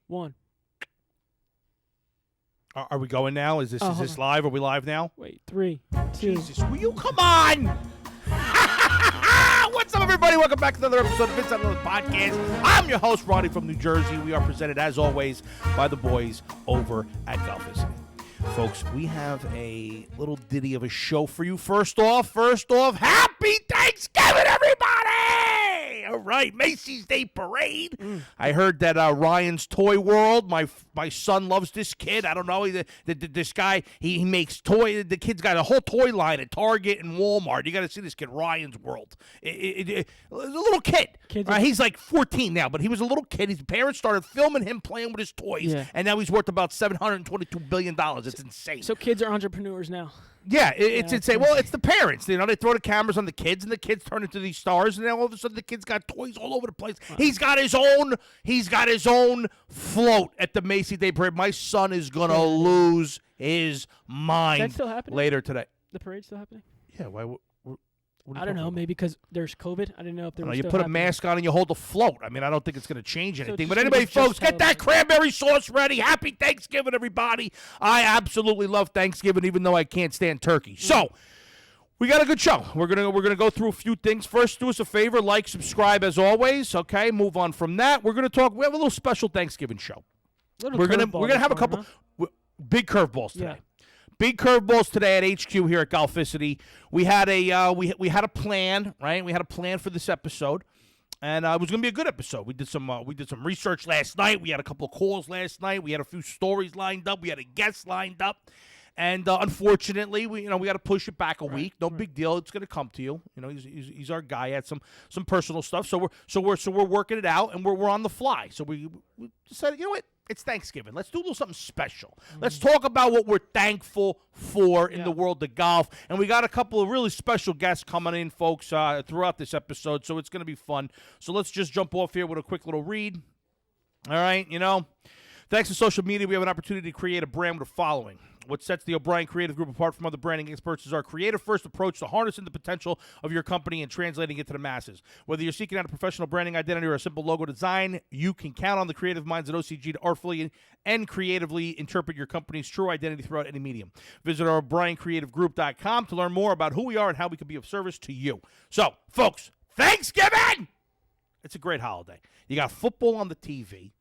1. Are we going now? Is this live? Are we live now? Wait, 3, 2. Jesus, will you come on? What's up, everybody? Welcome back to another episode of Untitled Podcast. I'm your host, Ronnie from New Jersey. We are presented, as always, by the boys over at FASANO. Folks, we have a little ditty of a show for you. First off, happy Thanksgiving, everybody! All right, Macy's Day Parade. I heard that Ryan's Toy World, my son loves this kid. I don't know, this guy, he makes toy. The kid's got a whole toy line at Target and Walmart. You got to see this kid, Ryan's World. A little kid. He's like 14 now, but he was a little kid. His parents started filming him playing with his toys, and now he's worth about $722 billion. It's insane. So kids are entrepreneurs now. Yeah, it's insane. Well, it's the parents. You know, they throw the cameras on the kids, and the kids turn into these stars, and then all of a sudden the kid's got toys all over the place. Wow. He's got his own float at the Macy's Day Parade. My son is gonna lose his mind. That's still happening later today. The parade's still happening? Yeah. Why? I don't know. Maybe because there's COVID. I didn't know if there was you still put happening. a mask on and you hold the float. I mean, I don't think it's going to change anything. So but anyway, folks, get that cranberry sauce ready. Happy Thanksgiving, everybody. I absolutely love Thanksgiving, even though I can't stand turkey. So we got a good show. We're gonna go through a few things. First, do us a favor, like, subscribe as always. Okay, move on from that. We're gonna talk. We have a little special Thanksgiving show. We're gonna have a couple big curveballs today. Yeah. Big curveballs today at HQ here at Galficity. We had a we had a plan, right? We had a plan for this episode, and it was going to be a good episode. We did some research last night. We had a couple of calls last night. We had a few stories lined up. We had a guest lined up, and unfortunately, we got to push it back a week. No big deal. It's going to come to you. You know, he's our guy. He had some personal stuff, so we're working it out, and we're on the fly. So we decided, you know what? It's Thanksgiving. Let's do a little something special. Let's talk about what we're thankful for in the world of golf. And we got a couple of really special guests coming in, folks, throughout this episode, so it's going to be fun. So let's just jump off here with a quick little read. All right, thanks to social media, we have an opportunity to create a brand with a following. What sets the O'Brien Creative Group apart from other branding experts is our creative-first approach to harnessing the potential of your company and translating it to the masses. Whether you're seeking out a professional branding identity or a simple logo design, you can count on the creative minds at OCG to artfully and creatively interpret your company's true identity throughout any medium. Visit our O'BrienCreativeGroup.com to learn more about who we are and how we can be of service to you. So, folks, Thanksgiving! It's a great holiday. You got football on the TV.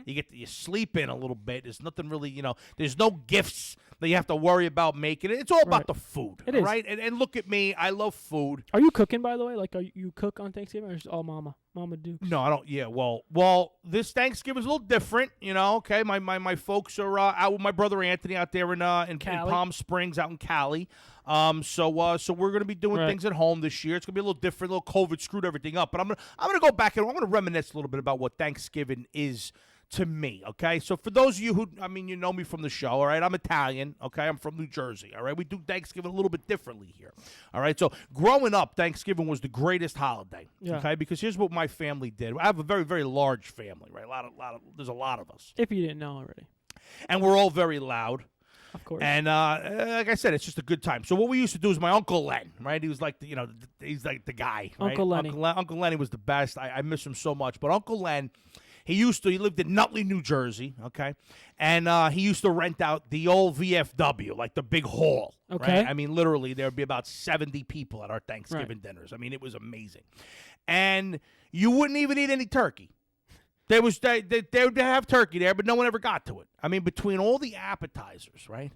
You sleep in a little bit. There's nothing really, there's no gifts that you have to worry about making. It's all about the food, right? And look at me. I love food. Are you cooking, by the way? Like, you cook on Thanksgiving, or is it all Mama Dukes? No, I don't. Yeah, well, this Thanksgiving is a little different, okay? My folks are out with my brother Anthony out there in Palm Springs, out in Cali. So we're gonna be doing things at home this year. It's gonna be a little different. A little COVID screwed everything up, but I'm gonna go back and I'm gonna reminisce a little bit about what Thanksgiving is to me. Okay, so for those of you who, you know me from the show. All right, I'm Italian. Okay, I'm from New Jersey. All right, we do Thanksgiving a little bit differently here. All right, so growing up, Thanksgiving was the greatest holiday. Yeah. Okay, because here's what my family did. I have a very, very large family. Right, there's a lot of us. If you didn't know already. And we're all very loud. Of course. And like I said, it's just a good time. So what we used to do is my Uncle Len, right? He was like, he's like the guy. Right? Uncle Lenny. Uncle Lenny was the best. I miss him so much. But Uncle Len, he lived in Nutley, New Jersey, okay? And he used to rent out the old VFW, like the big hall. Okay. Right? I mean, literally, there would be about 70 people at our Thanksgiving dinners. I mean, it was amazing. And you wouldn't even eat any turkey. They would have turkey there, but no one ever got to it. I mean, between all the appetizers, right?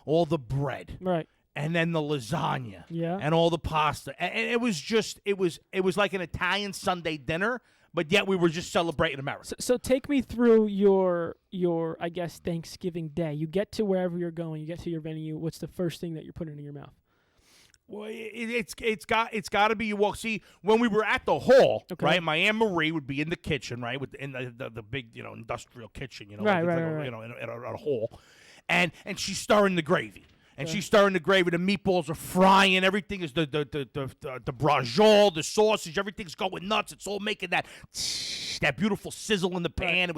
All the bread. Right. And then the lasagna. Yeah. And all the pasta. And it was just, it was like an Italian Sunday dinner, but yet we were just celebrating America. So take me through your I guess, Thanksgiving day. You get to wherever you're going. You get to your venue. What's the first thing that you're putting in your mouth? Well, it's got to be you walk. See, when we were at the hall, right? My Aunt Marie would be in the kitchen, right, in the big industrial kitchen, right, in a hall, and she's stirring the gravy. And she's stirring the gravy. The meatballs are frying. Everything is the brajol, the sausage. Everything's going nuts. It's all making that beautiful sizzle in the pan.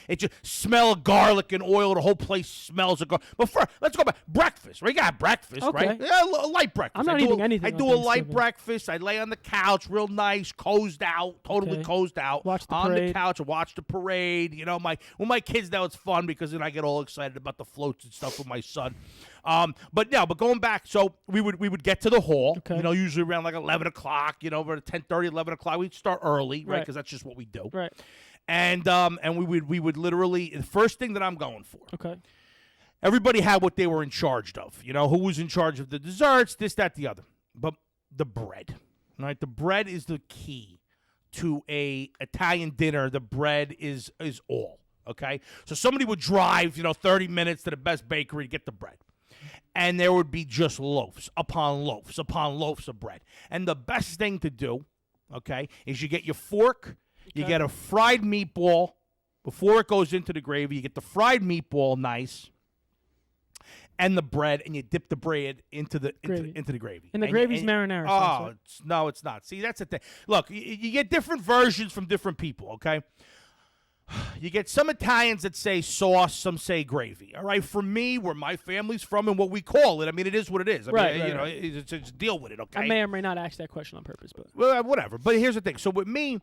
It just smell of garlic and oil. The whole place smells of garlic. But let's go back. Breakfast. We got breakfast, right? Yeah, a light breakfast. I'm not eating anything. I do a light breakfast. I lay on the couch, real nice, cozy out, totally cozy out. Watch the on parade. The couch and watch the parade. You know, my kids now it's fun because then I get all excited about the floats and stuff with my son. But going back, so we would get to the hall, you know, usually around like 11 o'clock, you know, over 10:30, 11 o'clock. We'd start early, right? Because that's just what we do. Right. And we would literally, the first thing that I'm going for. Okay. Everybody had what they were in charge of, you know, who was in charge of the desserts, this, that, the other. But the bread, right? The bread is the key to a Italian dinner. The bread is all, okay? So somebody would drive, 30 minutes to the best bakery to get the bread. And there would be just loaves upon loaves upon loaves of bread. And the best thing to do, okay, is you get your fork, you get a fried meatball. Before it goes into the gravy, you get the fried meatball nice and the bread, and you dip the bread into the gravy. And the gravy's marinara sauce, right? No, it's not. See, that's the thing. Look, you get different versions from different people, okay? You get some Italians that say sauce, some say gravy. All right, for me, where my family's from and what we call it, I mean, it is what it is. I mean, just deal with it, okay? I may or may not ask that question on purpose, but well, whatever. But here's the thing. So with me,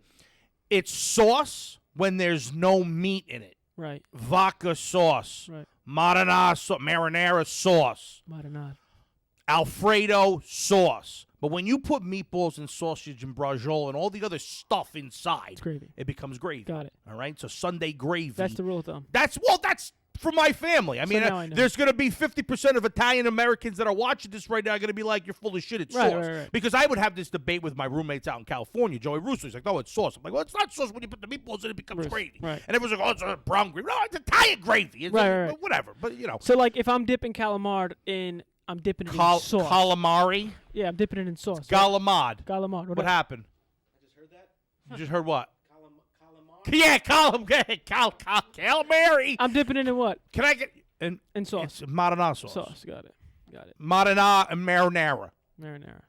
it's sauce when there's no meat in it. Right. Vodka sauce. Right. Marinara sauce. Marinara. Alfredo sauce. But when you put meatballs and sausage and brajol and all the other stuff inside, it's gravy. It becomes gravy. Got it. All right? So Sunday gravy. That's the rule of thumb. That's for my family. I mean, there's going to be 50% of Italian Americans that are watching this right now are going to be like, you're full of shit, it's sauce. Right. Because I would have this debate with my roommates out in California, Joey Russo. He's like, no, it's sauce. I'm like, well, it's not sauce when you put the meatballs in, it becomes gravy. Right. And everyone's like, oh, it's a brown gravy. No, it's Italian gravy. It's right. Whatever. But, So, like, if I'm dipping calamari I'm dipping it in sauce. Calamari? Yeah, I'm dipping it in sauce. Galamad. Galamad. What happened? I just heard that. You just heard what? Calamari? Yeah, calamari. I'm dipping it in what? Can I get... In sauce. It's marinara sauce. Sauce, got it. Marinara and marinara.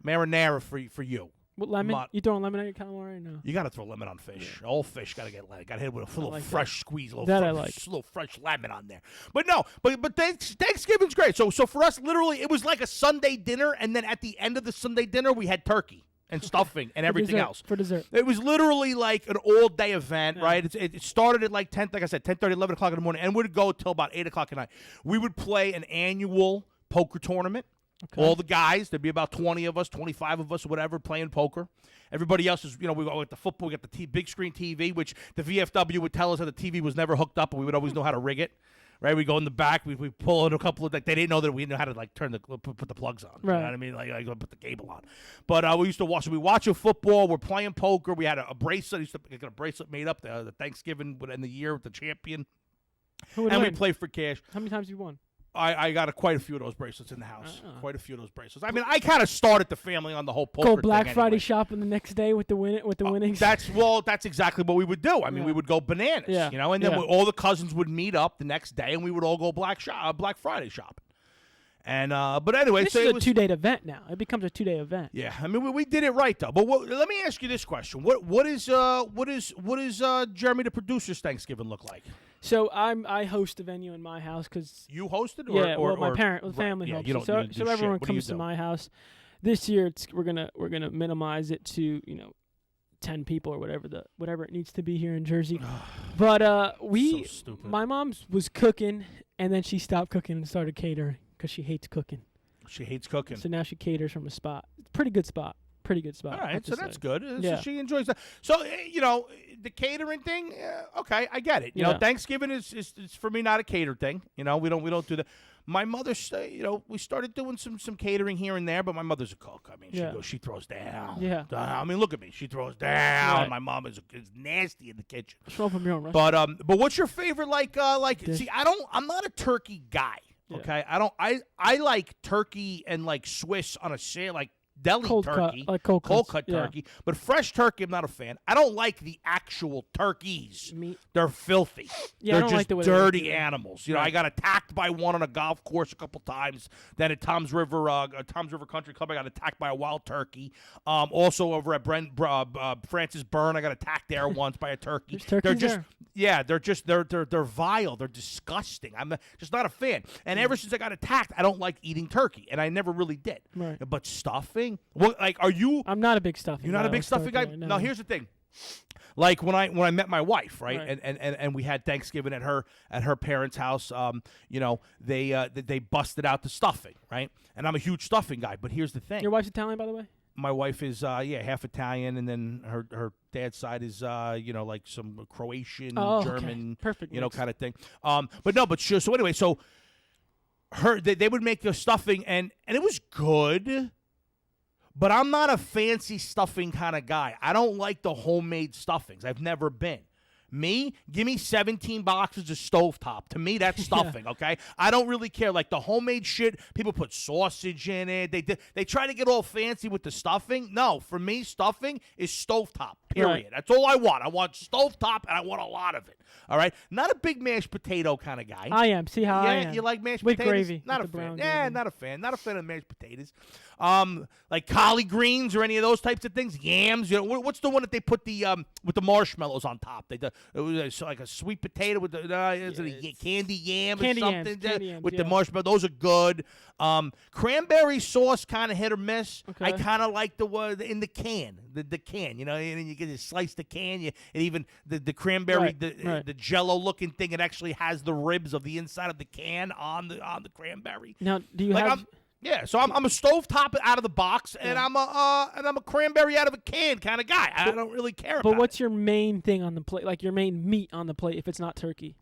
Marinara for you. What, lemon? You throwing lemon on your calamari? No. You got to throw lemon on fish. Yeah. All fish got to get lemon. Got to hit it with a little fresh squeeze, a little fresh lemon on there. But no, but Thanksgiving's great. So for us, literally, it was like a Sunday dinner, and then at the end of the Sunday dinner, we had turkey and stuffing and everything else. For dessert. It was literally like an all-day event, right? It started at like 10, like I said, 10:30, 11 o'clock in the morning, and would go till about 8 o'clock at night. We would play an annual poker tournament. Okay. All the guys, there'd be about 20 of us, 25 of us, whatever, playing poker. Everybody else is, we go with the football, we got the big screen TV, which the VFW would tell us that the TV was never hooked up, and we would always know how to rig it. Right, we go in the back. We pull in a couple of they didn't know that we knew how to put the plugs on. Right. You know what I mean? Like put the cable on. But we used to watch. So we watching football. We're playing poker. We had a bracelet. We used to get a bracelet made up the Thanksgiving in the year with the champion. Who would and win? we play for cash. How many times you won? I got quite a few of those bracelets in the house. Quite a few of those bracelets. I mean, I kind of started the family on the whole poker. Go Black thing Friday anyway. shopping the next day with the winnings. That's exactly what we would do. I mean, we would go bananas, and then all the cousins would meet up the next day, and we would all go Black Friday shopping. And but anyway, this so is it a was 2-day event now. It becomes a 2-day event. Yeah, I mean we did it right though. But let me ask you this question: what is Jeremy the producer's Thanksgiving look like? So I host a venue in my house because you hosted, my family hosts. So everyone comes to my house. This year we're gonna minimize it to 10 people or whatever it needs to be here in Jersey. But so stupid. My mom was cooking and then she stopped cooking and started catering because she hates cooking. She hates cooking. So now she caters from a spot. Pretty good spot. All right, so that's good. So she enjoys that. So the catering thing, okay, I get it. You know, Thanksgiving is for me not a cater thing. We don't do that. My mother, we started doing some catering here and there, but my mother's a cook. I mean, she throws down. Yeah. I mean, look at me. She throws down. Right. My mom is nasty in the kitchen. Throw from your own restaurant. But what's your favorite see, I'm not a turkey guy. Okay? I like turkey and like Swiss on a salad, like deli turkey, cold cut turkey. But fresh turkey, I'm not a fan. I don't like the actual turkeys. Meat. They're filthy. Yeah, They're I don't just like the way dirty animals. You know, I got attacked by one on a golf course a couple times. Then at Tom's River Country Club, I got attacked by a wild turkey. Also over at Francis Byrne, I got attacked there once by a turkey. They're just they're vile. They're disgusting. I'm just not a fan. And ever since I got attacked, I don't like eating turkey, and I never really did. Right. But stuffing, are you? I'm not a big stuffing. You're not a big stuffing guy. No. Now here's the thing. Like when I met my wife, right? Right. And we had Thanksgiving at her parents' house. You know, they busted out the stuffing, right? And I'm a huge stuffing guy. But here's the thing. Your wife's Italian, by the way? My wife is half Italian, and then her dad's side is like some Croatian, German, perfect, kind of thing. So anyway, so they would make the stuffing, and it was good. But I'm not a fancy stuffing kind of guy. I don't like the homemade stuffings. I've never been. Me, give me 17 boxes of stovetop. To me, that's stuffing, okay? I don't really care. Like the homemade shit, people put sausage in it. They try to get all fancy with the stuffing. No, for me, stuffing is stovetop, period. Right. That's all I want. I want stovetop, and I want a lot of it, all right? Not a big mashed potato kind of guy. I am. See how I am. You like mashed with potatoes? Gravy. Not with a fan. Gravy. Yeah, not a fan. Not a fan of mashed potatoes. Like collard greens or any of those types of things. Yams. You know, what's the one that they put with the marshmallows on top? It was like a sweet potato with the candy yam or something the marshmallow. Those are good. Cranberry sauce kind of hit or miss. Okay. I kind of like the one in the can. The can, and you get to slice the can. And even the cranberry, the Jello looking thing. It actually has the ribs of the inside of the can on the cranberry. Now, do you have? So I'm a stovetop out of the box, and I'm a cranberry out of a can kind of guy. I don't really care about it. But what's your main thing on the plate? Like your main meat on the plate if it's not turkey?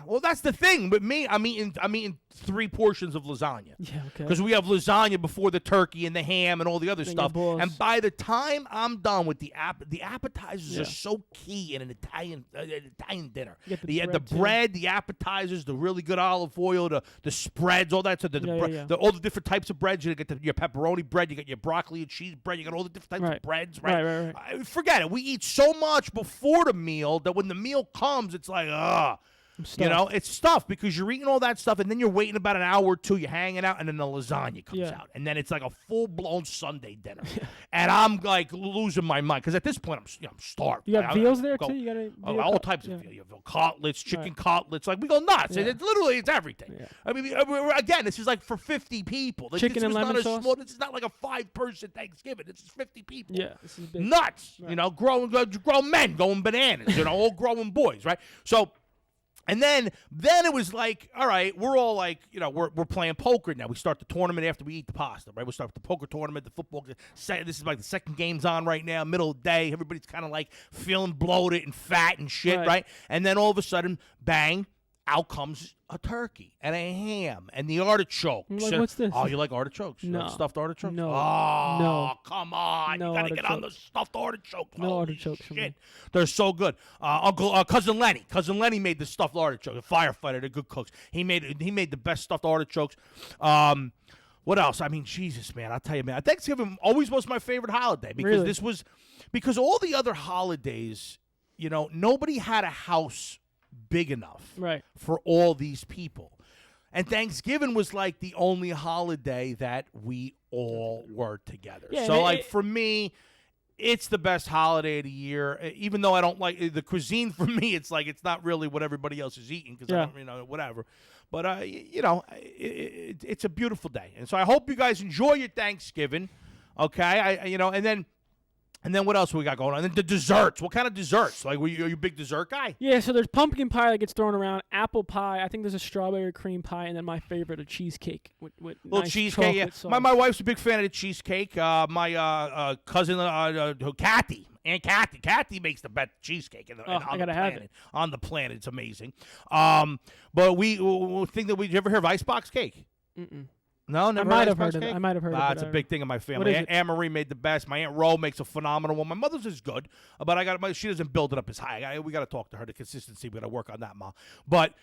Well, that's the thing. With me, I'm eating 3 portions of lasagna. Yeah, okay. Because we have lasagna before the turkey and the ham and all the other stuff. And by the time I'm done with the appetizers are so key in an Italian dinner. The bread, the appetizers, the really good olive oil, the spreads, all that stuff. All the different types of breads. You get your pepperoni bread, you get your broccoli and cheese bread, you got all the different types of breads. Right. Forget it. We eat so much before the meal that when the meal comes, it's like, it's stuff because you're eating all that stuff, and then you're waiting about an hour or two, you're hanging out, and then the lasagna comes out. And then it's like a full-blown Sunday dinner. And I'm like losing my mind because at this point, I'm starved. You got veals there, too? You got all types of veal. You have cutlets, chicken cutlets. Like, we go nuts. Yeah. It's everything. Yeah. I mean, again, this is like for 50 people. Chicken and lemon sauce? This is not like a 5-person Thanksgiving. This is 50 people. Yeah, this is big. Nuts. Right. Grown men going bananas. All grown boys, right? So... And then it was like, all right, we're all like, we're playing poker now. We start the tournament after we eat the pasta, right? We start with the poker tournament, the football. This is like the second game's on right now, middle of the day. Everybody's kind of like feeling bloated and fat and shit, right? And then all of a sudden, bang, out comes a turkey and a ham and the artichokes. Like, what's this? Oh, you like artichokes? No. You like stuffed artichokes? No. Oh, no. Come on. No, you got to get on the stuffed artichokes. No artichokes. Shit. They're so good. Cousin Lenny made the stuffed artichokes. A firefighter. They're good cooks. He made the best stuffed artichokes. What else? I mean, Jesus, man. I'll tell you, man. Thanksgiving always was my favorite holiday because because all the other holidays, nobody had a house big enough for all these people. And Thanksgiving was like the only holiday that we all were together. Yeah, so for me, it's the best holiday of the year. Even though I don't like the cuisine, for me, it's like it's not really what everybody else is eating because I don't, whatever. But it's a beautiful day, and so I hope you guys enjoy your Thanksgiving. Okay, and then what else we got going on? And the desserts. What kind of desserts? Like, are you a big dessert guy? Yeah, so there's pumpkin pie that gets thrown around, apple pie. I think there's a strawberry cream pie, and then my favorite, a cheesecake with little nice cheesecake. Yeah, sauce. My wife's a big fan of the cheesecake. My cousin, Kathy, Aunt Kathy makes the best cheesecake on the planet. It's amazing. But we think that you ever hear of icebox cake? Mm-mm. No, never. I might have heard of it. It's a big thing in my family. Anne Marie made the best. My Aunt Ro makes a phenomenal one. My mother's is good, but she doesn't build it up as high. We got to talk to her. The consistency, we got to work on that, Ma. But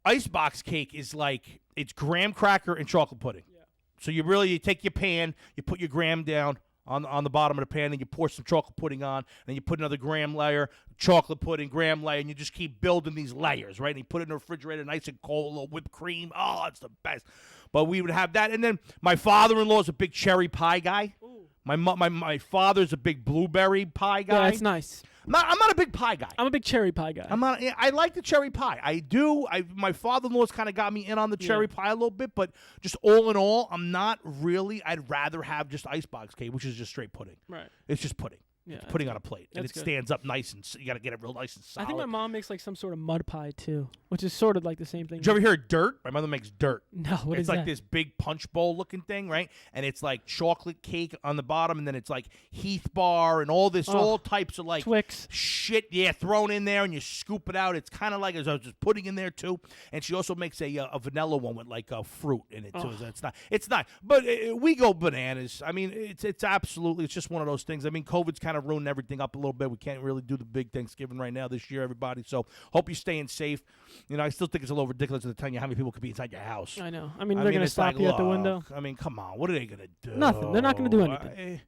icebox cake is like it's graham cracker and chocolate pudding. Yeah. So you take your pan, you put your graham down on the bottom of the pan, and you pour some chocolate pudding on, and then you put another graham layer, chocolate pudding, graham layer, and you just keep building these layers, right? And you put it in the refrigerator, nice and cold, a little whipped cream. Oh, it's the best. But we would have that, and then my father-in-law is a big cherry pie guy. Ooh. My father's a big blueberry pie guy. Yeah, that's nice. I'm not a big pie guy. I'm a big cherry pie guy. I like the cherry pie. I do. My father-in-law's kind of got me in on the cherry pie a little bit, but just all in all, I'm not really. I'd rather have just icebox cake, which is just straight pudding. Right. It's just pudding. Yeah, it's pudding on a plate, and it stands up nice, and you got to get it real nice and solid. I think my mom makes like some sort of mud pie too, which is sort of like the same thing. Did you ever hear of dirt? My mother makes dirt. No, what is that? It's like that? this big punch bowl looking thing, right? And it's like chocolate cake on the bottom, and then it's like Heath bar and all types of like Twix shit, thrown in there, and you scoop it out. It's kind of like I was just putting in there too. And she also makes a vanilla one with like fruit in it too. So it's not. But we go bananas. I mean, it's absolutely. It's just one of those things. I mean, COVID's kind of ruined everything up a little bit. We can't really do the big Thanksgiving right now this year, everybody. So hope you're staying safe. You know, I still think it's a little ridiculous to tell you how many people could be inside your house. I know. I mean, they're going to stop you at the window. I mean, come on. What are they going to do? Nothing. They're not going to do anything.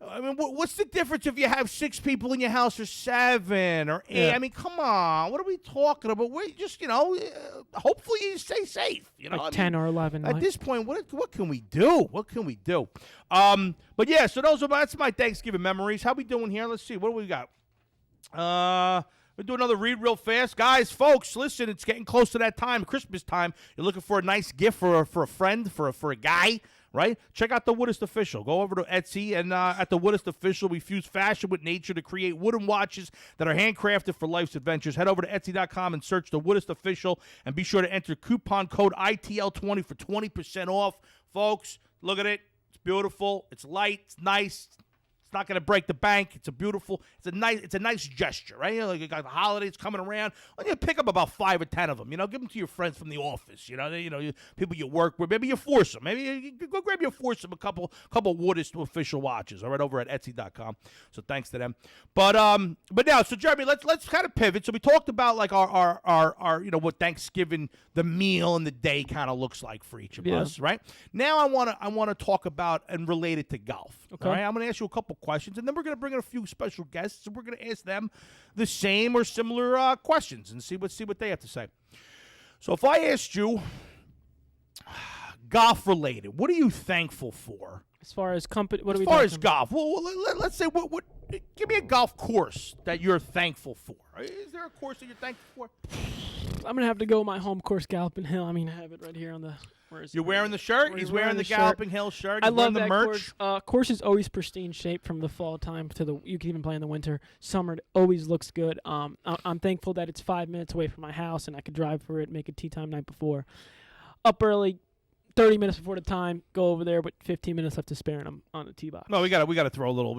I mean, what's the difference if you have 6 people in your house or 7 or 8? Yeah. I mean, come on. What are we talking about? We just, hopefully you stay safe. Like 10 or 11. At this point, what can we do? What can we do? But yeah, so that's my Thanksgiving memories. How we doing here? Let's see. What do we got? We'll do another read real fast. Guys, folks, listen, it's getting close to that time, Christmas time. You're looking for a nice gift for a friend, for a guy, right? Check out The Woodest Official. Go over to Etsy, and at The Woodest Official, we fuse fashion with nature to create wooden watches that are handcrafted for life's adventures. Head over to Etsy.com and search The Woodest Official, and be sure to enter coupon code ITL20 for 20% off. Folks, look at it. It's beautiful. It's light. It's nice. It's not going to break the bank. It's a nice gesture, right? Like you got the holidays coming around. Well, you pick up about 5 or 10 of them. Give them to your friends from the office. People you work with. Maybe you force them. Maybe you go grab your foursome a couple Woodest Official watches. All right, over at Etsy.com. So thanks to them. But now, so Jeremy, let's kind of pivot. So we talked about like our what Thanksgiving, the meal and the day kind of looks like for each of us, right? Now I want to talk about and relate it to golf. Okay. All right, I'm going to ask you a couple questions, and then we're going to bring in a few special guests, and we're going to ask them the same or similar questions and see what they have to say. So if I asked you golf related, what are you thankful for? As far as company, as far as golf, well, let's say what give me a golf course that you're thankful for. Is there a course that you're thankful for? I'm gonna have to go my home course, Galloping Hill. I mean, I have it right here on the. You're wearing the shirt? He's wearing the Galloping Hill shirt. I love the that merch. Course is always pristine shape from the fall time to you can even play in the winter. Summer it always looks good. I'm thankful that it's 5 minutes away from my house and I could drive for it, make a tee time night before. Up early, 30 minutes before the time, go over there with 15 minutes left to spare, and I'm on the tee box. No, we got to throw a little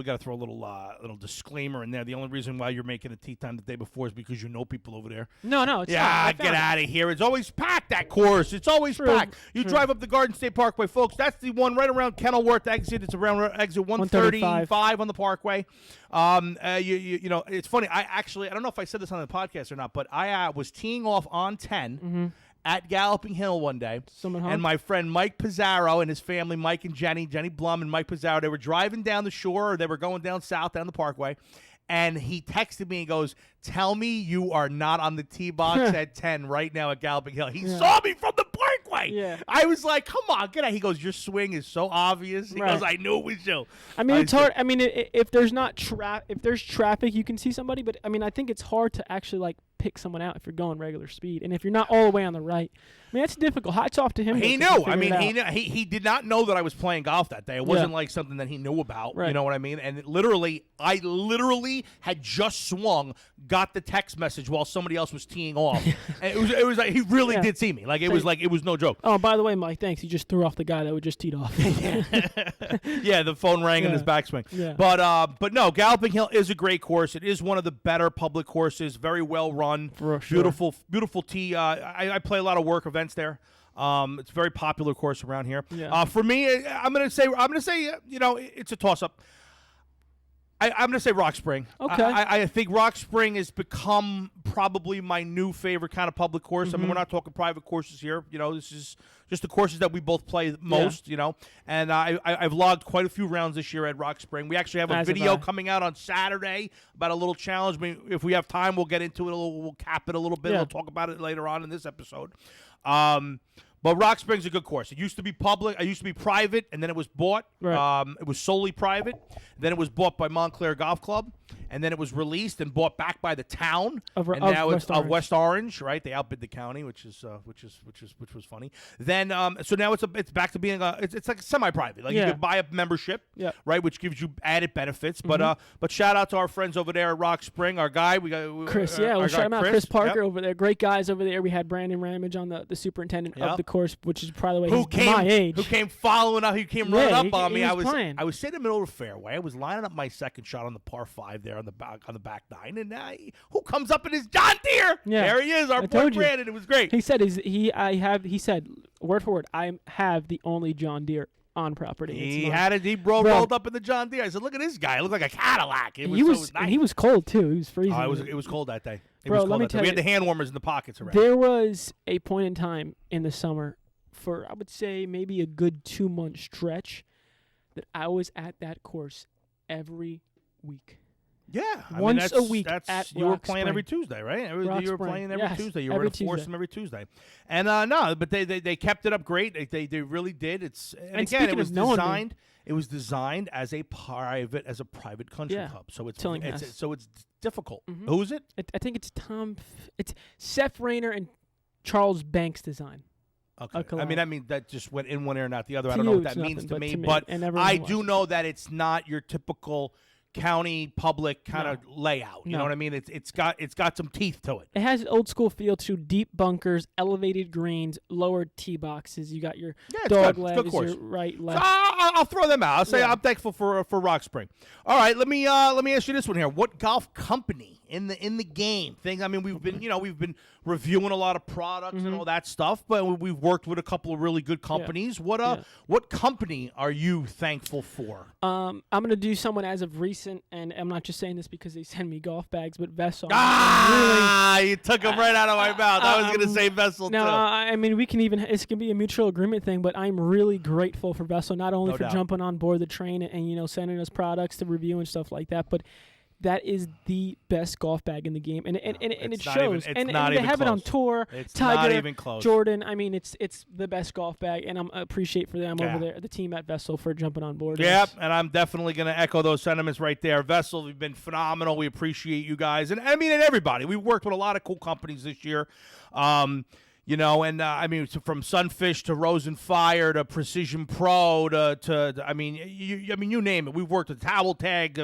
disclaimer in there. The only reason why you're making a tee time the day before is because you know people over there. No, it's not. Get out of here. It's always packed, that course. It's always packed. You drive up the Garden State Parkway, folks. That's the one right around Kenilworth exit. It's around exit 135 on the Parkway. It's funny. I don't know if I said this on the podcast or not, but I was teeing off on 10. Mm-hmm. At Galloping Hill one day, and my friend Mike Pizzaro and his family, Mike and Jenny Blum and Mike Pizzaro, they were driving down the shore, or they were going down south down the Parkway, and he texted me and goes, "Tell me you are not on the tee box at 10 right now at Galloping Hill." He saw me from the Parkway. Yeah. I was like, "Come on, get out." He goes, "Your swing is so obvious." He goes, "I knew it was you." I mean, it's hard. I mean, if there's if there's traffic, you can see somebody, but I mean, I think it's hard to actually like pick someone out if you're going regular speed, and if you're not all the way on the right. I mean, that's difficult. Hats off to him. He knew. I mean, he did not know that I was playing golf that day. It wasn't like something that he knew about. Right. You know what I mean? And I literally had just swung, got the text message while somebody else was teeing off. And it was like he really did see me. Like it was no joke. Oh, by the way, Mike, thanks. You just threw off the guy that would just teed off. Yeah, the phone rang in his backswing. Yeah. But no, Galloping Hill is a great course. It is one of the better public courses. Very well run. For sure. Beautiful tee. I play a lot of work events there. It's a very popular course around here. Yeah. For me, I'm gonna say, it's a toss up. I'm going to say Rock Spring. Okay. I think Rock Spring has become probably my new favorite kind of public course. I mean, we're not talking private courses here. You know, this is just the courses that we both play most, you know. And I've logged quite a few rounds this year at Rock Spring. We actually have a video coming out on Saturday about a little challenge. I mean, if we have time, we'll get into it. We'll cap it a little bit. Yeah. We'll talk about it later on in this episode. But Rock Spring's a good course. It used to be public. It used to be private, and then it was bought. Right. It was solely private. Then it was bought by Montclair Golf Club, and then it was released and bought back by the town. Of now West it's Orange. West Orange, right? They outbid the county, which was funny. Then so now it's back to being it's like semi-private. Like you could buy a membership, right, which gives you added benefits. But shout out to our friends over there at Rock Spring. Our guy, we got Chris. We'll shout him out. Chris Parker over there. Great guys over there. We had Brandon Ramage on the superintendent of the course, which is probably my age. Who came following up? Who came running up on me? I was sitting in the middle of the fairway. I was lining up my second shot on the par 5 there on the back 9, and who comes up in his John Deere? Yeah. There he is, our boy Brandon. It was great. He said he said word for word, I have the only John Deere on property. He rolled up in the John Deere. I said, look at this guy. It looked like a Cadillac. It was nice. And he was cold too. He was freezing. It was cold that day. Let me tell you, we had the hand warmers in the pockets already. There was a point in time in the summer for, I would say, maybe a good 2-month stretch that I was at that course every week. Yeah, once a week. You were Rock playing Spring. every Tuesday, right? You were playing every Tuesday. You were every going to force Tuesday. them every Tuesday, and no, but they kept it up great. They really did. And again, it was designed. It was designed as a private country club, so it's difficult. Mm-hmm. Who is it? I think it's It's Seth Rayner and Charles Banks design. Okay. I mean that just went in one ear and out the other. I To don't know you, what that it's means nothing, to me, but but I do know that it's not your typical county public kind of layout. You know what I mean? It's got some teeth to it. It has an old school feel to deep bunkers, elevated greens, lower tee boxes. You got your dog legs, your right, left. So I'll throw them out. I'll say I'm thankful for Rock Spring. All right, let me ask you this one here. What golf company in the game thing? I mean, we've been reviewing a lot of products and all that stuff, but we've worked with a couple of really good companies. What company are you thankful for? I'm gonna do someone as of recent, and I'm not just saying this because they send me golf bags, but Vessel. You took them right out of my mouth. I was gonna say Vessel too. I mean, it can be a mutual agreement thing, but I'm really grateful for Vessel, not only for jumping on board the train and sending us products to review and stuff like that, but that is the best golf bag in the game, and it shows. And they have it on tour. It's Tiger, not even close. Jordan. I mean, it's the best golf bag, and I appreciate for them over there, the team at Vessel, for jumping on board. Yep, and I'm definitely going to echo those sentiments right there. Vessel, you've been phenomenal. We appreciate you guys, and I mean, and everybody. We've worked with a lot of cool companies this year. I mean, from Sunfish to Rose and Fire to Precision Pro to you name it. We've worked with Towel Tag.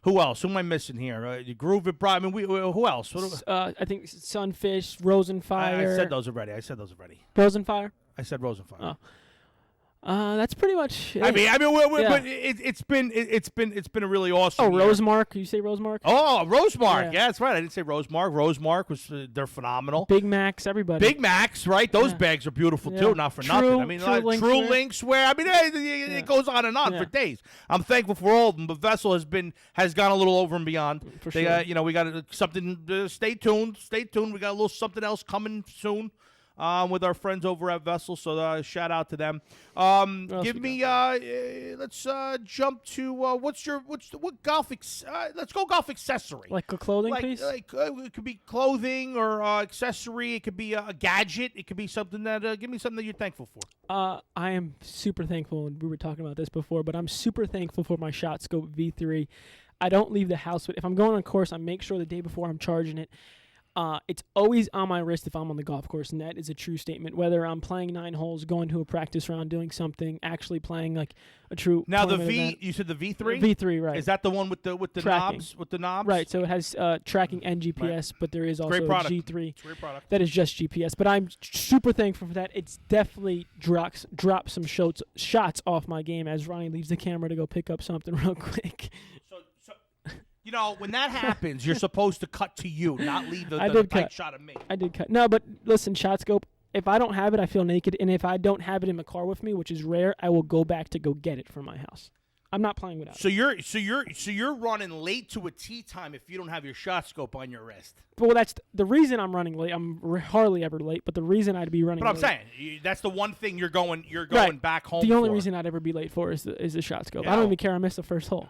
Who else? Who am I missing here? Groove It. I mean, who else? I think Sunfish, Rose and Fire. I said those already. Rose and Fire. I said Rose and Fire. Oh. That's pretty much it. I mean, but it's been a really awesome. Oh, year. Rosemark. You say Rosemark? Oh, Rosemark. Yeah, that's right. I didn't say Rosemark. Rosemark was they're phenomenal. Big Macs, everybody. Big Macs, right? Those bags are beautiful too. Not for nothing. I mean, True Links wear. I mean, it goes on and on for days. I'm thankful for all of them, but Vessel has gone a little over and beyond. For sure. We got something. Stay tuned. We got a little something else coming soon. With our friends over at Vessel, so shout out to them. Give me, let's jump to what golf? Let's go golf accessory. Like a clothing piece. It could be clothing or accessory. It could be a gadget. It could be something that. Give me something that you're thankful for. I am super thankful, and we were talking about this before, but I'm super thankful for my Shot Scope V3. I don't leave the house with. If I'm going on a course, I make sure the day before I'm charging it. It's always on my wrist if I'm on the golf course, and that is a true statement. Whether I'm playing 9 holes, going to a practice round, doing something, actually playing like a true. Now the event. You said the V3. V3, right? Is that the one with the tracking. knobs? With the knobs, right? So it has tracking and GPS, but there is also a G3 It's a great product. that is just GPS. But I'm super thankful for that. It's definitely dropped some shots off my game as Ronnie leaves the camera to go pick up something real quick. When that happens, you're supposed to cut to you, not leave the tight shot of me. I did cut. No, but listen, Shot Scope, if I don't have it, I feel naked. And if I don't have it in my car with me, which is rare, I will go back to go get it from my house. I'm not playing without. So you're running late to a tee time if you don't have your shot scope on your wrist. Well, that's the reason I'm running late. I'm hardly ever late, but the reason I'd be running. But I'm late, saying that's the one thing you're going right. back home. The only for. reason I'd ever be late for is the shot scope. Yeah. I don't even care. I missed the first hole.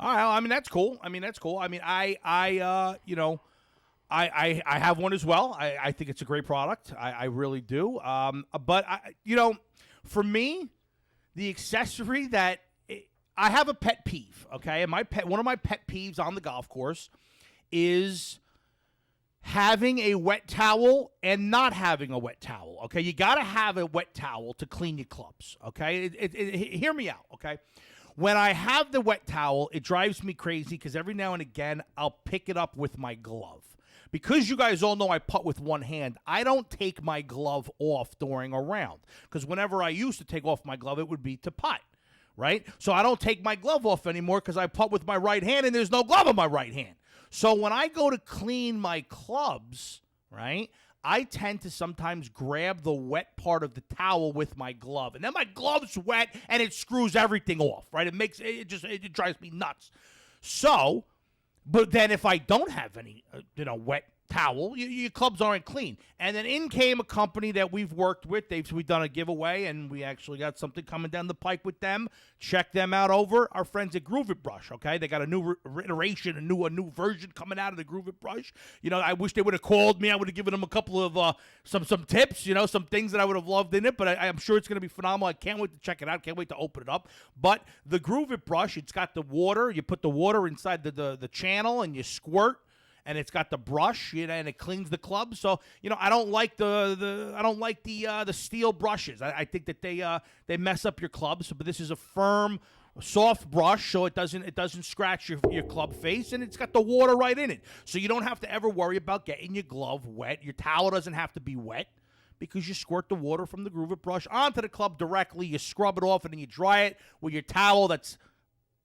All right. I mean that's cool. I mean I have one as well. I think it's a great product. I really do. But for me, the accessory that I have a pet peeve. Okay, and one of my pet peeves on the golf course is having a wet towel and not having a wet towel. Okay, you got to have a wet towel to clean your clubs. Okay, hear me out. Okay. When I have the wet towel, it drives me crazy because every now and again I'll pick it up with my glove. Because you guys all know I putt with one hand, I don't take my glove off during a round. Because whenever I used to take off my glove, it would be to putt, right? So I don't take my glove off anymore because I putt with my right hand and there's no glove on my right hand. So when I go to clean my clubs, right, I tend to sometimes grab the wet part of the towel with my glove. And then my glove's wet and it screws everything off, right? It drives me nuts. So, but then if I don't have any, wet towel, your clubs aren't clean. And then in came a company that we've worked with. We've done a giveaway, and we actually got something coming down the pike with them. Check them out over. Our friends at Groove It Brush, okay? They got a new iteration, a new version coming out of the Groove It Brush. I wish they would have called me. I would have given them a couple of some tips, some things that I would have loved in it, but I'm sure it's going to be phenomenal. I can't wait to check it out. Can't wait to open it up. But the Groove It Brush, it's got the water. You put the water inside the channel, and you squirt. And it's got the brush, and it cleans the club. So, I don't like the steel brushes. I think that they mess up your clubs. But this is a firm, soft brush, so it doesn't scratch your club face, and it's got the water right in it. So you don't have to ever worry about getting your glove wet. Your towel doesn't have to be wet because you squirt the water from the Groove It Brush onto the club directly. You scrub it off, and then you dry it with your towel that's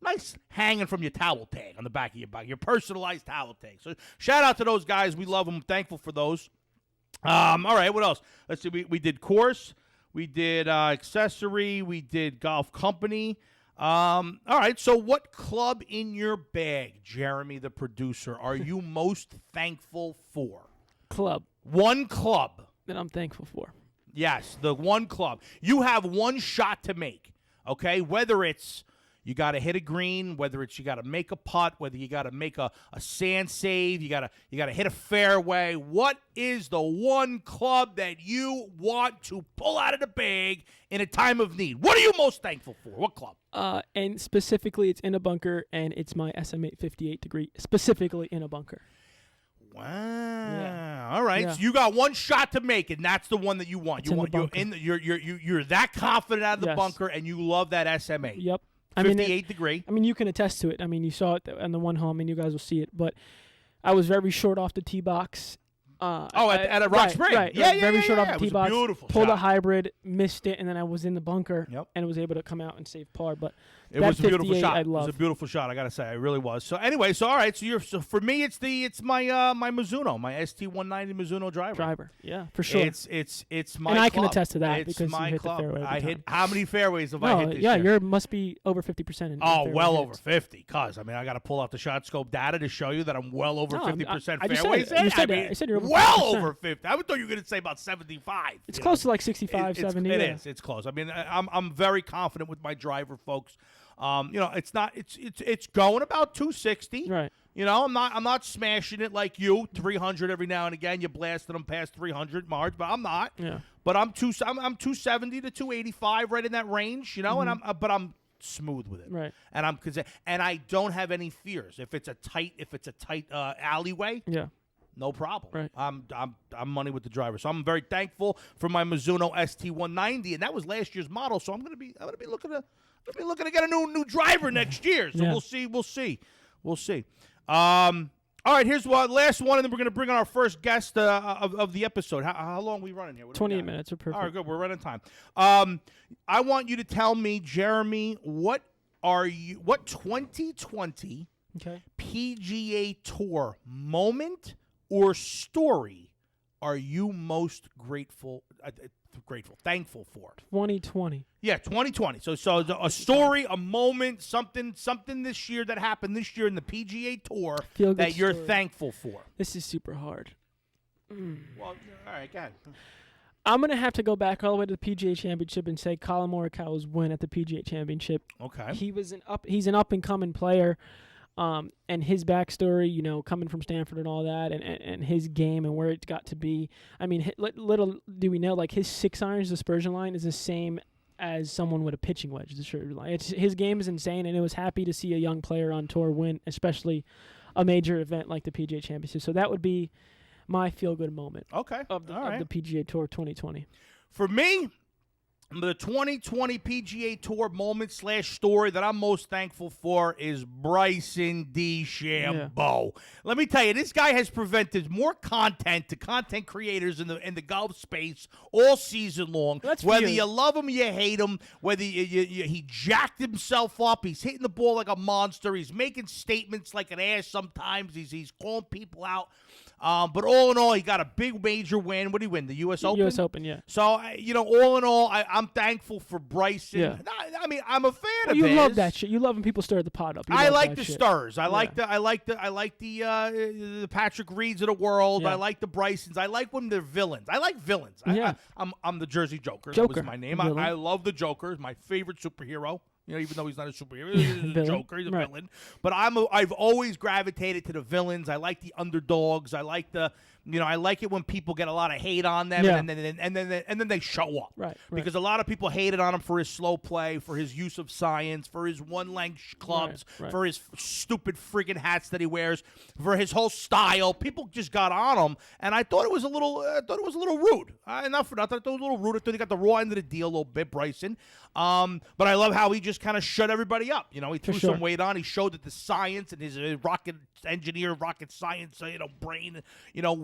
nice hanging from your towel tag on the back of your back, your personalized towel tag. So shout out to those guys. We love them. I'm thankful for those. All right, what else? Let's see. We did course. We did accessory. We did golf company. All right, so what club in your bag, Jeremy, the producer, are you most thankful for? Club. One club. That I'm thankful for. Yes, the one club. You have one shot to make, okay? Whether it's you got to hit a green, whether it's you got to make a putt, whether you got to make a sand save, you got to hit a fairway. What is the one club that you want to pull out of the bag in a time of need? What are you most thankful for? What club? And specifically, it's in a bunker, and it's my SM8 58 degree, specifically in a bunker. Wow. Yeah. All right. Yeah. So you got one shot to make, and that's the one that you want. It's You're that confident out of the Yes. bunker, and you love that SMA. Yep. 58 degree. I mean, you can attest to it. I mean, you saw it on the one hole. I mean, you guys will see it. But I was very short off the tee box. At a Rock Spring. Right. Yeah, Very short off the It tee was box. a beautiful Pulled shot. a hybrid, missed it, and then I was in the bunker. Yep. And was able to come out and save par. But It that was a beautiful 58 shot. I It was love. a beautiful shot, I gotta say. It really was. So anyway, all right. So for me, it's my my Mizuno, my ST190 Mizuno driver. Yeah, for sure. It's my and I club. can attest to that It's because my you hit club. the fairway. I hit how many fairways have I hit this yeah, year? you must be over 50%. In Oh, fairway well hits. over 50. Cause I mean, I got to pull out the shot scope data to show you that I'm well over No, 50% I just said fairways. it. You said I that. mean, I said you're over well 50%. over 50. I thought you were gonna say about 75. It's close to like 65, It's- 70. It yeah. is. It's close. I mean, I'm very confident with my driver, folks. It's not. It's going about 260. Right. I'm not smashing it like you 300 every now and again. You blasted them past 300 marks, but I'm not. Yeah. But I'm 270 to 285, right in that range. And I'm smooth with it. Right. And I don't have any fears if it's a tight alleyway. Yeah. No problem. Right. I'm money with the driver, so I'm very thankful for my Mizuno ST190, and that was last year's model. So I'm gonna be looking to get a new driver next year. So Yeah. we'll see. All right, here's one last one, and then we're gonna bring on our first guest of the episode. How long are we running here? What do we 28 got? minutes are perfect. All right, good. We're running time. I want you to tell me, Jeremy, what 2020 Okay. PGA Tour moment or story are you most thankful for? 2020. Yeah, 2020. So a story, a moment, something this year that happened this year in the PGA Tour Feel-good that you're story. thankful for. This is super hard. Well, all right, go ahead. I'm going to have to go back all the way to the PGA Championship and say Colin Morikawa's win at the PGA Championship. Okay. He's an up-and-coming player, and his backstory, you know, coming from Stanford and all that, and his game and where it got to be. I mean, little do we know, like, his 6 irons dispersion line is the same as someone with a pitching wedge dispersion line. His game is insane, and it was happy to see a young player on tour win, especially a major event like the PGA Championship. So that would be my feel-good moment Okay. of the All right. PGA Tour 2020. For me, the 2020 PGA Tour moment / story that I'm most thankful for is Bryson DeChambeau. Let me tell you, this guy has presented more content to content creators in the golf space all season long. That's whether for you. you love him, you hate him, whether he jacked himself up, he's hitting the ball like a monster, he's making statements like an ass sometimes, he's calling people out. But all in all, he got a big major win. What did he win? The U.S. Open? U.S. Open, yeah. So, all in all, I'm thankful for Bryson. Yeah. I mean, I'm a fan Well, of you his. love that shit. You love when people stir the pot up. You I love like that the shit. stirs. I like the Patrick Reeds of the world. Yeah. I like the Brysons. I like when they're villains. I like villains. Yeah. I'm the Jersey Joker. That Joker. was my name. Villain. I love the Joker. It's my favorite superhero. You know, even though he's not a superhero, he's a Villain. Joker. He's a Right. villain. But I've always gravitated to the villains. I like the underdogs. I like I like it when people get a lot of hate on them, Yeah. and then they show up. Right. Because a lot of people hated on him for his slow play, for his use of science, for his one-length clubs, Right. for his stupid friggin' hats that he wears, for his whole style. People just got on him, and I thought it was a little rude. Not for nothing. I thought it was a little rude. I thought he got the raw end of the deal a little bit, Bryson. But I love how he just kind of shut everybody up. You know, he threw sure. some weight on. He showed that the science and his rocket science, brain,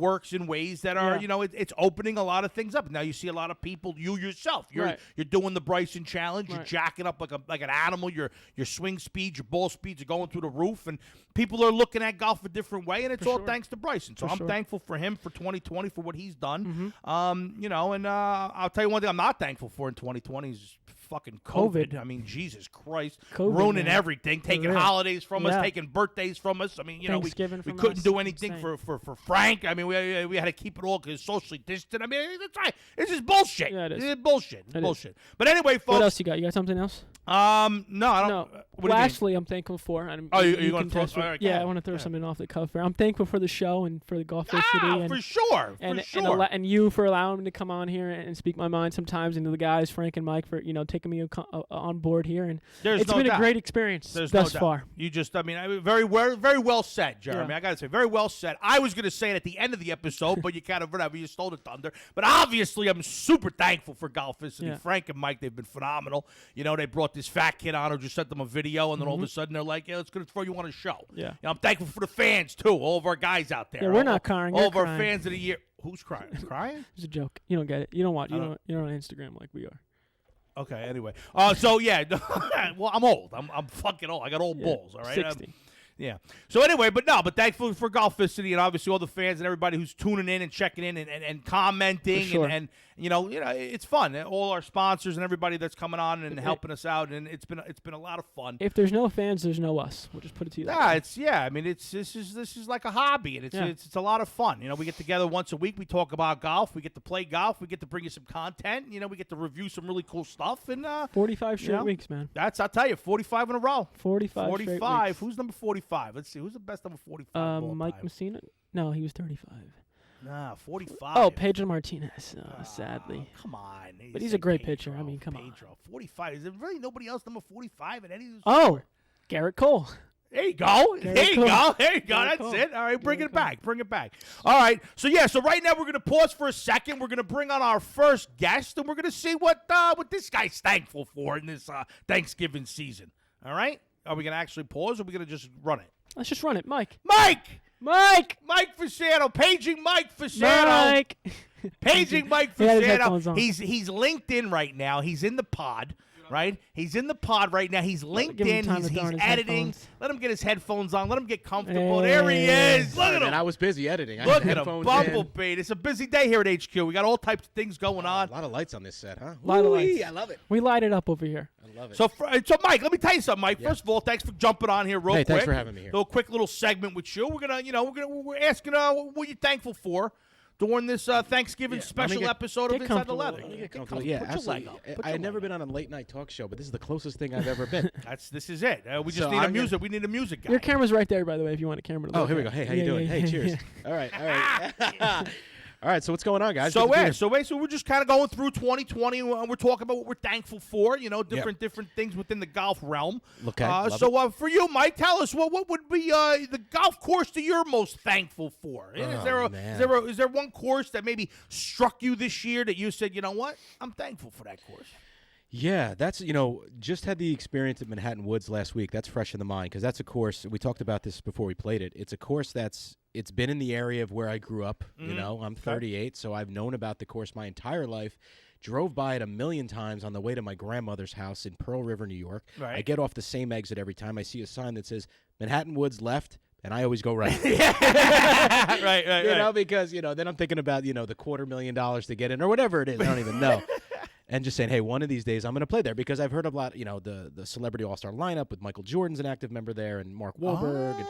works in ways that are, Yeah. it's opening a lot of things up. Now you see a lot of people, you yourself, you're doing the Bryson challenge. You're Right. jacking up like an animal. Your swing speed, your ball speeds are going through the roof, and people are looking at golf a different way, and it's all sure. thanks to Bryson. So For I'm sure. thankful for him for 2020 for what he's done. Mm-hmm. And I'll tell you one thing I'm not thankful for in 2020 is fucking COVID. COVID. I mean, Jesus Christ, COVID, ruining man. everything, taking real. holidays from us, Yeah. taking birthdays from us. I mean, Thanksgiving we from couldn't us. do anything Insane. for Frank. I mean, we had to keep it all because socially distant. I mean, that's right. This is bullshit. Yeah, it is. It's bullshit. It's It is. bullshit. But anyway, folks. What else you got? You got something else? No, I don't. No. What do you mean? Lastly, I'm thankful for. And Oh, you can gonna throw? test All it. right, go Yeah, ahead. I want to throw Go ahead. something off the cuff. I'm thankful for the show and for the Golf City and for sure. and for sure. and you for allowing me to come on here and speak my mind sometimes, and to the guys Frank and Mike for taking me on board here, and There's it's no been doubt. a great experience There's thus no doubt. far. You just, I mean, very well said, Jeremy. Yeah. I gotta say, very well said. I was gonna say it at the end of the episode, but you kind of whatever. You stole the thunder. But obviously, I'm super thankful for Golficity. Yeah. Frank and Mike, they've been phenomenal. They brought this fat kid on who just sent them a video, and then all of a sudden they're like, "Yeah, let's go throw you on a show." Yeah. I'm thankful for the fans too. All of our guys out there. Yeah, we're not crying, All you're of our crying. fans of the year. Who's crying? Crying? It's a joke. You don't get it. You don't watch. I don't- You're not on Instagram like we are. Okay. Anyway. So yeah. Well, I'm old. I'm fucking old. I got old Yeah, balls. All right. 60. Yeah. So anyway, but thankful for Golficity and obviously all the fans and everybody who's tuning in and checking in and commenting For sure. and it's fun. All our sponsors and everybody that's coming on and helping us out, and it's been a lot of fun. If there's no fans, there's no us. We'll just put it to you. that way. I mean, this is like a hobby, and it's a lot of fun. We get together once a week. We talk about golf. We get to play golf. We get to bring you some content. We get to review some really cool stuff. And 45 straight know, weeks, man. I'll tell you, 45 in a row. 45. straight 45. weeks. Who's number 45? Let's see. Who's the best number 45? of all Mike time? Messina. No, he was 35. Nah, 45. Oh, Pedro Martinez. Sadly. Come on. But he's a great pitcher. I mean, come on. Pedro, 45. Is there really nobody else number 45 in any of these? Oh, Garrett Cole. There you go. Garrett There you Cole. go. There you go. Garrett That's Cole. it. All right, bring Garrett it back. Bring it back. All right. So right now we're going to pause for a second. We're going to bring on our first guest, and we're going to see what this guy's thankful for in this Thanksgiving season. All right? Are we going to actually pause, or are we going to just run it? Let's just run it, Mike. Mike Mike. Fasano, paging Mike Fasano. Mike. Paging Mike He had his headphones Fasano. on. He's linked in right now. He's in the pod. right? He's in the pod right now. He's linked Give him in. time to He's throw in his editing. headphones. Let him get his headphones on. Let him get comfortable. Hey. There he is. Look at And I him. was busy editing. I Look had at him. headphones Bumblebee. It's a busy day here at HQ. We got all types of things going on. A lot of lights on this set, huh? Lot of Woo-wee, lights. I love it. We light it up over here. I love it. So, Mike, let me tell you something, Mike. Yeah. First of all, thanks for jumping on here real Hey, quick. thanks for having me here. A quick little segment with you. We're asking what you're thankful for during this Thanksgiving special episode of get Inside the comfortable. Leather. Let me Get get comfortable. Yeah, Put your leg absolutely. up. Put I your had never leg been on a late night talk show, but this is the closest thing I've ever been. up. This is it. We just So need a I'm gonna- music. We need a music guy. Your camera's right there, by the way, if you want a camera to Oh, look here we at. go. Hey, how you Yeah, doing? yeah, Hey, yeah, cheers. yeah. All right, all right. All right, so what's going on, guys? So Good to be here. so we're just kind of going through 2020. We're talking about what we're thankful for. Different things within the golf realm. Okay, love For you, Mike, tell us what would be the golf course that you're most thankful for? Man. Is there one course that maybe struck you this year that you said, you know what, I'm thankful for that course? Yeah, that's, just had the experience at Manhattan Woods last week. That's fresh in the mind because that's a course, we talked about this before we played it. It's a course it's been in the area of where I grew up. I'm 38, so I've known about the course my entire life. Drove by it a million times on the way to my grandmother's house in Pearl River, New York. Right. I get off the same exit every time. I see a sign that says Manhattan Woods left, and I always go right. right. Because, then I'm thinking about, the $250,000 to get in or whatever it is. I don't even know. And just saying, hey, one of these days I'm going to play there because I've heard a lot, the Celebrity All-Star lineup with Michael Jordan's an active member there and Mark Wahlberg and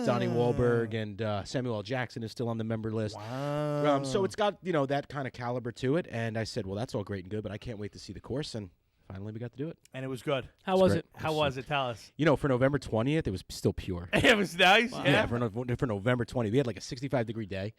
Donnie Wahlberg and Samuel L. Jackson is still on the member list. Wow. So it's got, that kind of caliber to it. And I said, well, that's all great and good, but I can't wait to see the course. And finally we got to do it. And it was good. How was great. it? How was it? Tell us. For November 20th, it was still pure. It was nice. Wow. Yeah. For November 20th, we had like a 65-degree day.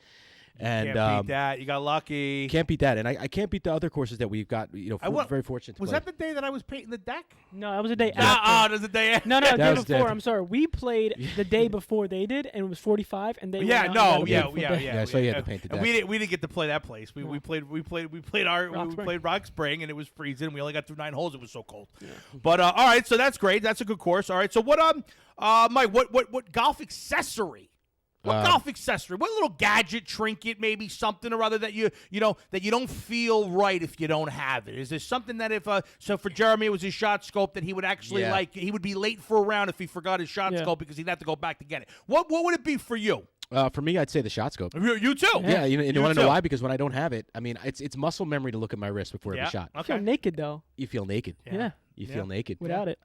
And Can't beat that. You got lucky. Can't beat that. And I can't beat the other courses that we've got, very fortunate to Was play. that the day that I was painting the deck? No, that was the day after. Oh, there's a day after. No, the That day was before. dead. I'm sorry. We played the day before they did, and it was 45, and they went out and got a beautiful day. Yeah, so you had to paint the And deck. we didn't get to play that place. We played Rock Spring, and it was freezing. We only got through 9 holes. It was so cold. Yeah. But all right, so that's great. That's a good course. All right, so what Mike, what golf accessory? What golf accessory? What little gadget, trinket, maybe something or other that you don't feel right if you don't have it? Is there something that so for Jeremy it was his shot scope that he would actually he would be late for a round if he forgot his shot scope because he'd have to go back to get it. What would it be for you? For me, I'd say the shot scope. You too. Yeah, and you want to too. know why? Because when I don't have it, I mean, it's muscle memory to look at my wrist before every shot. I feel naked, though. You feel naked. Yeah. You feel naked. Without it.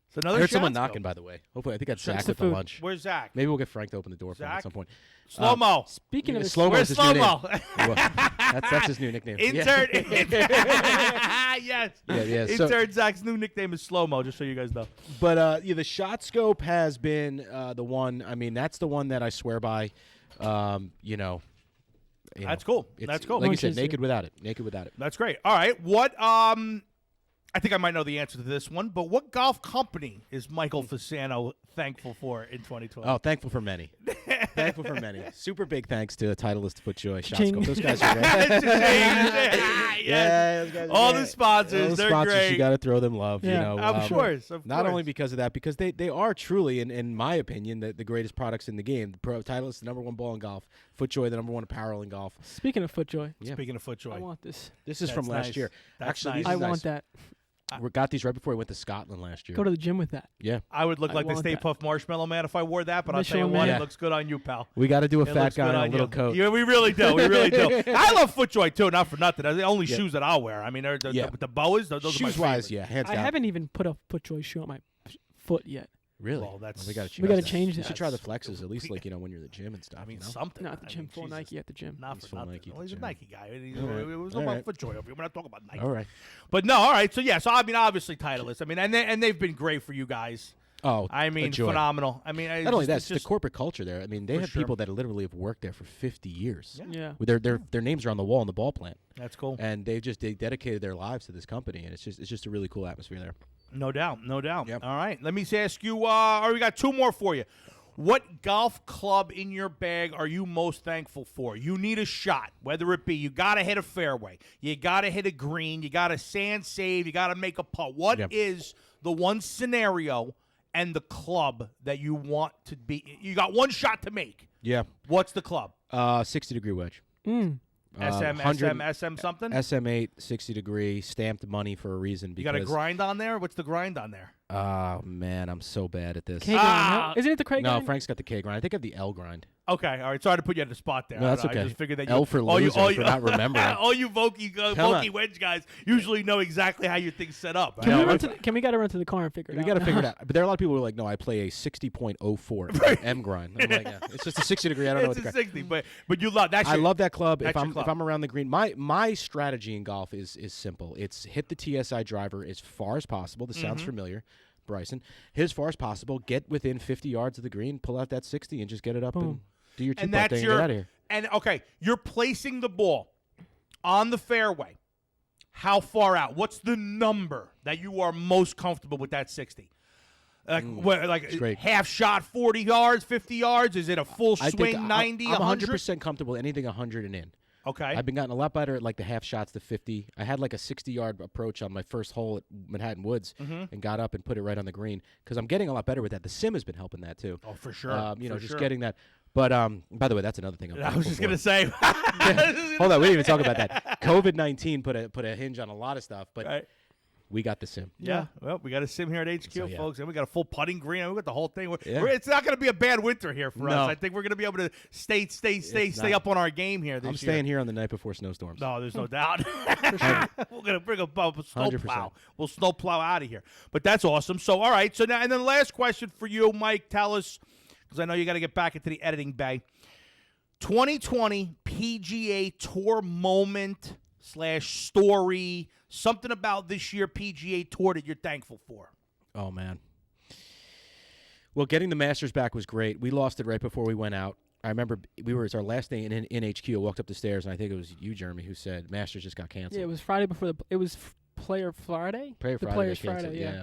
So another I heard shot someone scope. knocking, by the way. Hopefully, I think that's That's Zach the with the food. lunch. Where's Zach? Maybe we'll get Frank to open the door for him Zach? at some point. Slow-mo. Speaking of the Slow-mo Where's is his new name. Slow-mo? Well, that's his new nickname. Intern. Yeah. Yes. Yeah. So, Intern Zach's new nickname is Slow-mo, just so you guys know. but the shot scope has been the one. I mean, that's the one that I swear by. That's cool. That's cool. Like you Which said, is naked without it. Naked without it. That's great. All right. What I think I might know the answer to this one, but what golf company is Michael Fasano thankful for in 2020? Oh, thankful for many. Thankful for many. Super big thanks to Titleist, FootJoy, Cha-ching. ShotScope. Those guys are great. Yes. Yeah, those guys are All great. the sponsors, All the they're sponsors, great. you got to throw them love. Yeah, Of course. Not only because of that, because they are truly, in my opinion, the greatest products in the game. Titleist, the number one ball in golf. FootJoy, the number one apparel in golf. Speaking of FootJoy, Yeah. Speaking of FootJoy. I want this. This is That's from last nice. year. That's Actually, nice. these I are want nice. that. We got these right before we went to Scotland last year. Go to the gym with that. Yeah. I would look I like the want Stay that. Puft Marshmallow Man if I wore that, but I'll tell you Michelin what, Man. it looks good on you, pal. We got to do a It fat looks guy good in a on little you. coat. Yeah, we really do. We really do. I love FootJoy too, not for nothing. They're the only Yeah. shoes that I'll wear. I mean, they're the boas. Those are my Shoes-wise, favorite. yeah, hands I down. haven't even put a FootJoy shoe on my foot yet. Really? Well, that's- we got to We gotta change You that. should try the flexes at least, like when you're in the gym and stuff. I mean, you know? something. Not at the I gym. mean, Full Jesus. Nike at the gym. Not He's for full nothing. Nike at Well, the he's a gym. Nike guy. It All right. was All about right. FootJoy over here. We're not talking about Nike. All right. But no, all right. So yeah. So I mean, obviously, Titleist. I mean, and they've been great for you guys. Oh, I mean, a joy. phenomenal. I mean, Not only that, it's it's the corporate culture there. I mean, they For have sure. people that literally have worked there for 50 years. Yeah. With their names are on the wall in the ball plant, That's cool. and they dedicated their lives to this company, and it's just a really cool atmosphere there. No doubt. No doubt. Yep. All right. Let me ask you. We got 2 more for you. What golf club in your bag are you most thankful for? You need a shot, whether it be you got to hit a fairway, you got to hit a green, you got to sand save, you got to make a putt. What is the one scenario and the club that you want to be? You got one shot to make. Yeah. What's the club? 60-degree wedge. SM something? SM8, 60 degree, stamped money for a reason. You got a Because, grind on there? What's the grind on there? oh, man, I'm so bad at this. K grind, no? Isn't it the Craig No, grind? Frank's got the K grind. I think I have the L grind. Okay, all right. Sorry to put you on the spot there. No, that's I okay. just figured that L for loser for not remembering. all you Vokey Wedge guys usually know exactly how your thing's set up. Can right? we got to run to the car and figure it We out? got to figure it out. But there are a lot of people who are like, no, I play a 60.04 M grind. I'm like, yeah, it's just a 60 degree. I don't know what It's the a grind. 60, but you love that. I love that club. That's If your I'm club. if I'm around the green, my strategy in golf is simple. It's hit the TSI driver as far as possible. This sounds familiar, Bryson. Hit as far as possible. Get within 50 yards of the green. Pull out that 60 and just get it up and do your And two-putt that's thing and your get out of here. And okay, you're placing the ball on the fairway. How far out? What's the number that you are most comfortable with that 60? It's great. Half shot, 40 yards, 50 yards? Is it a full I swing, think 90, I'm 100? 100% comfortable with anything 100 and in. Okay. I've been gotten a lot better at like the half shots to 50. I had like a 60-yard approach on my first hole at Manhattan Woods and got up and put it right on the green because I'm getting a lot better with that. The sim has been helping that too. Oh, for sure. Just getting that. But by the way, that's another thing. I was just going to say. Hold on, we didn't even talk about that. COVID-19 put a hinge on a lot of stuff, but Right. we got the sim. Yeah. Well, we got a sim here at HQ, So, yeah. folks, and we got a full putting green. We got the whole thing. Yeah. It's not going to be a bad winter here for us. No. I think we're going to be able to stay not. up on our game here this I'm year. staying here on the night before snowstorms. No, there's no doubt. We're gonna bring a snow 100%. plow. We'll snow plow out of here. But that's awesome. So, all right. So now, and then the last question for you, Mike. Tell us, because I know you got to get back into the editing bay. 2020 PGA Tour moment / story. Something about this year PGA Tour that you're thankful for. Oh man. Well, getting the Masters back was great. We lost it right before we went out. I remember it's our last day in HQ. I walked up the stairs, and I think it was you, Jeremy, who said Masters just got canceled. Yeah, it was Friday before it was Player Friday. The Players got canceled, Friday. Yeah.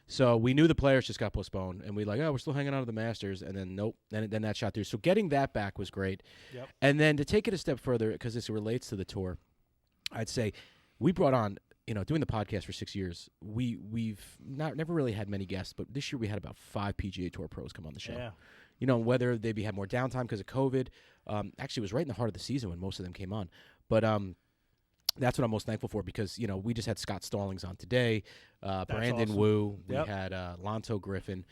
So we knew the Players just got postponed, and we like, oh, we're still hanging on to the Masters, and then nope, then that shot through. So getting that back was great. Yep. And then to take it a step further, because this relates to the tour, I'd say we brought on, doing the podcast for 6 years, we've never really had many guests, but this year we had about 5 PGA Tour pros come on the show. Yeah. Whether they had more downtime because of COVID. Actually, it was right in the heart of the season when most of them came on. But that's what I'm most thankful for because, we just had Scott Stallings on today, Brandon awesome. Wu. Yep. We had Lonto Griffin,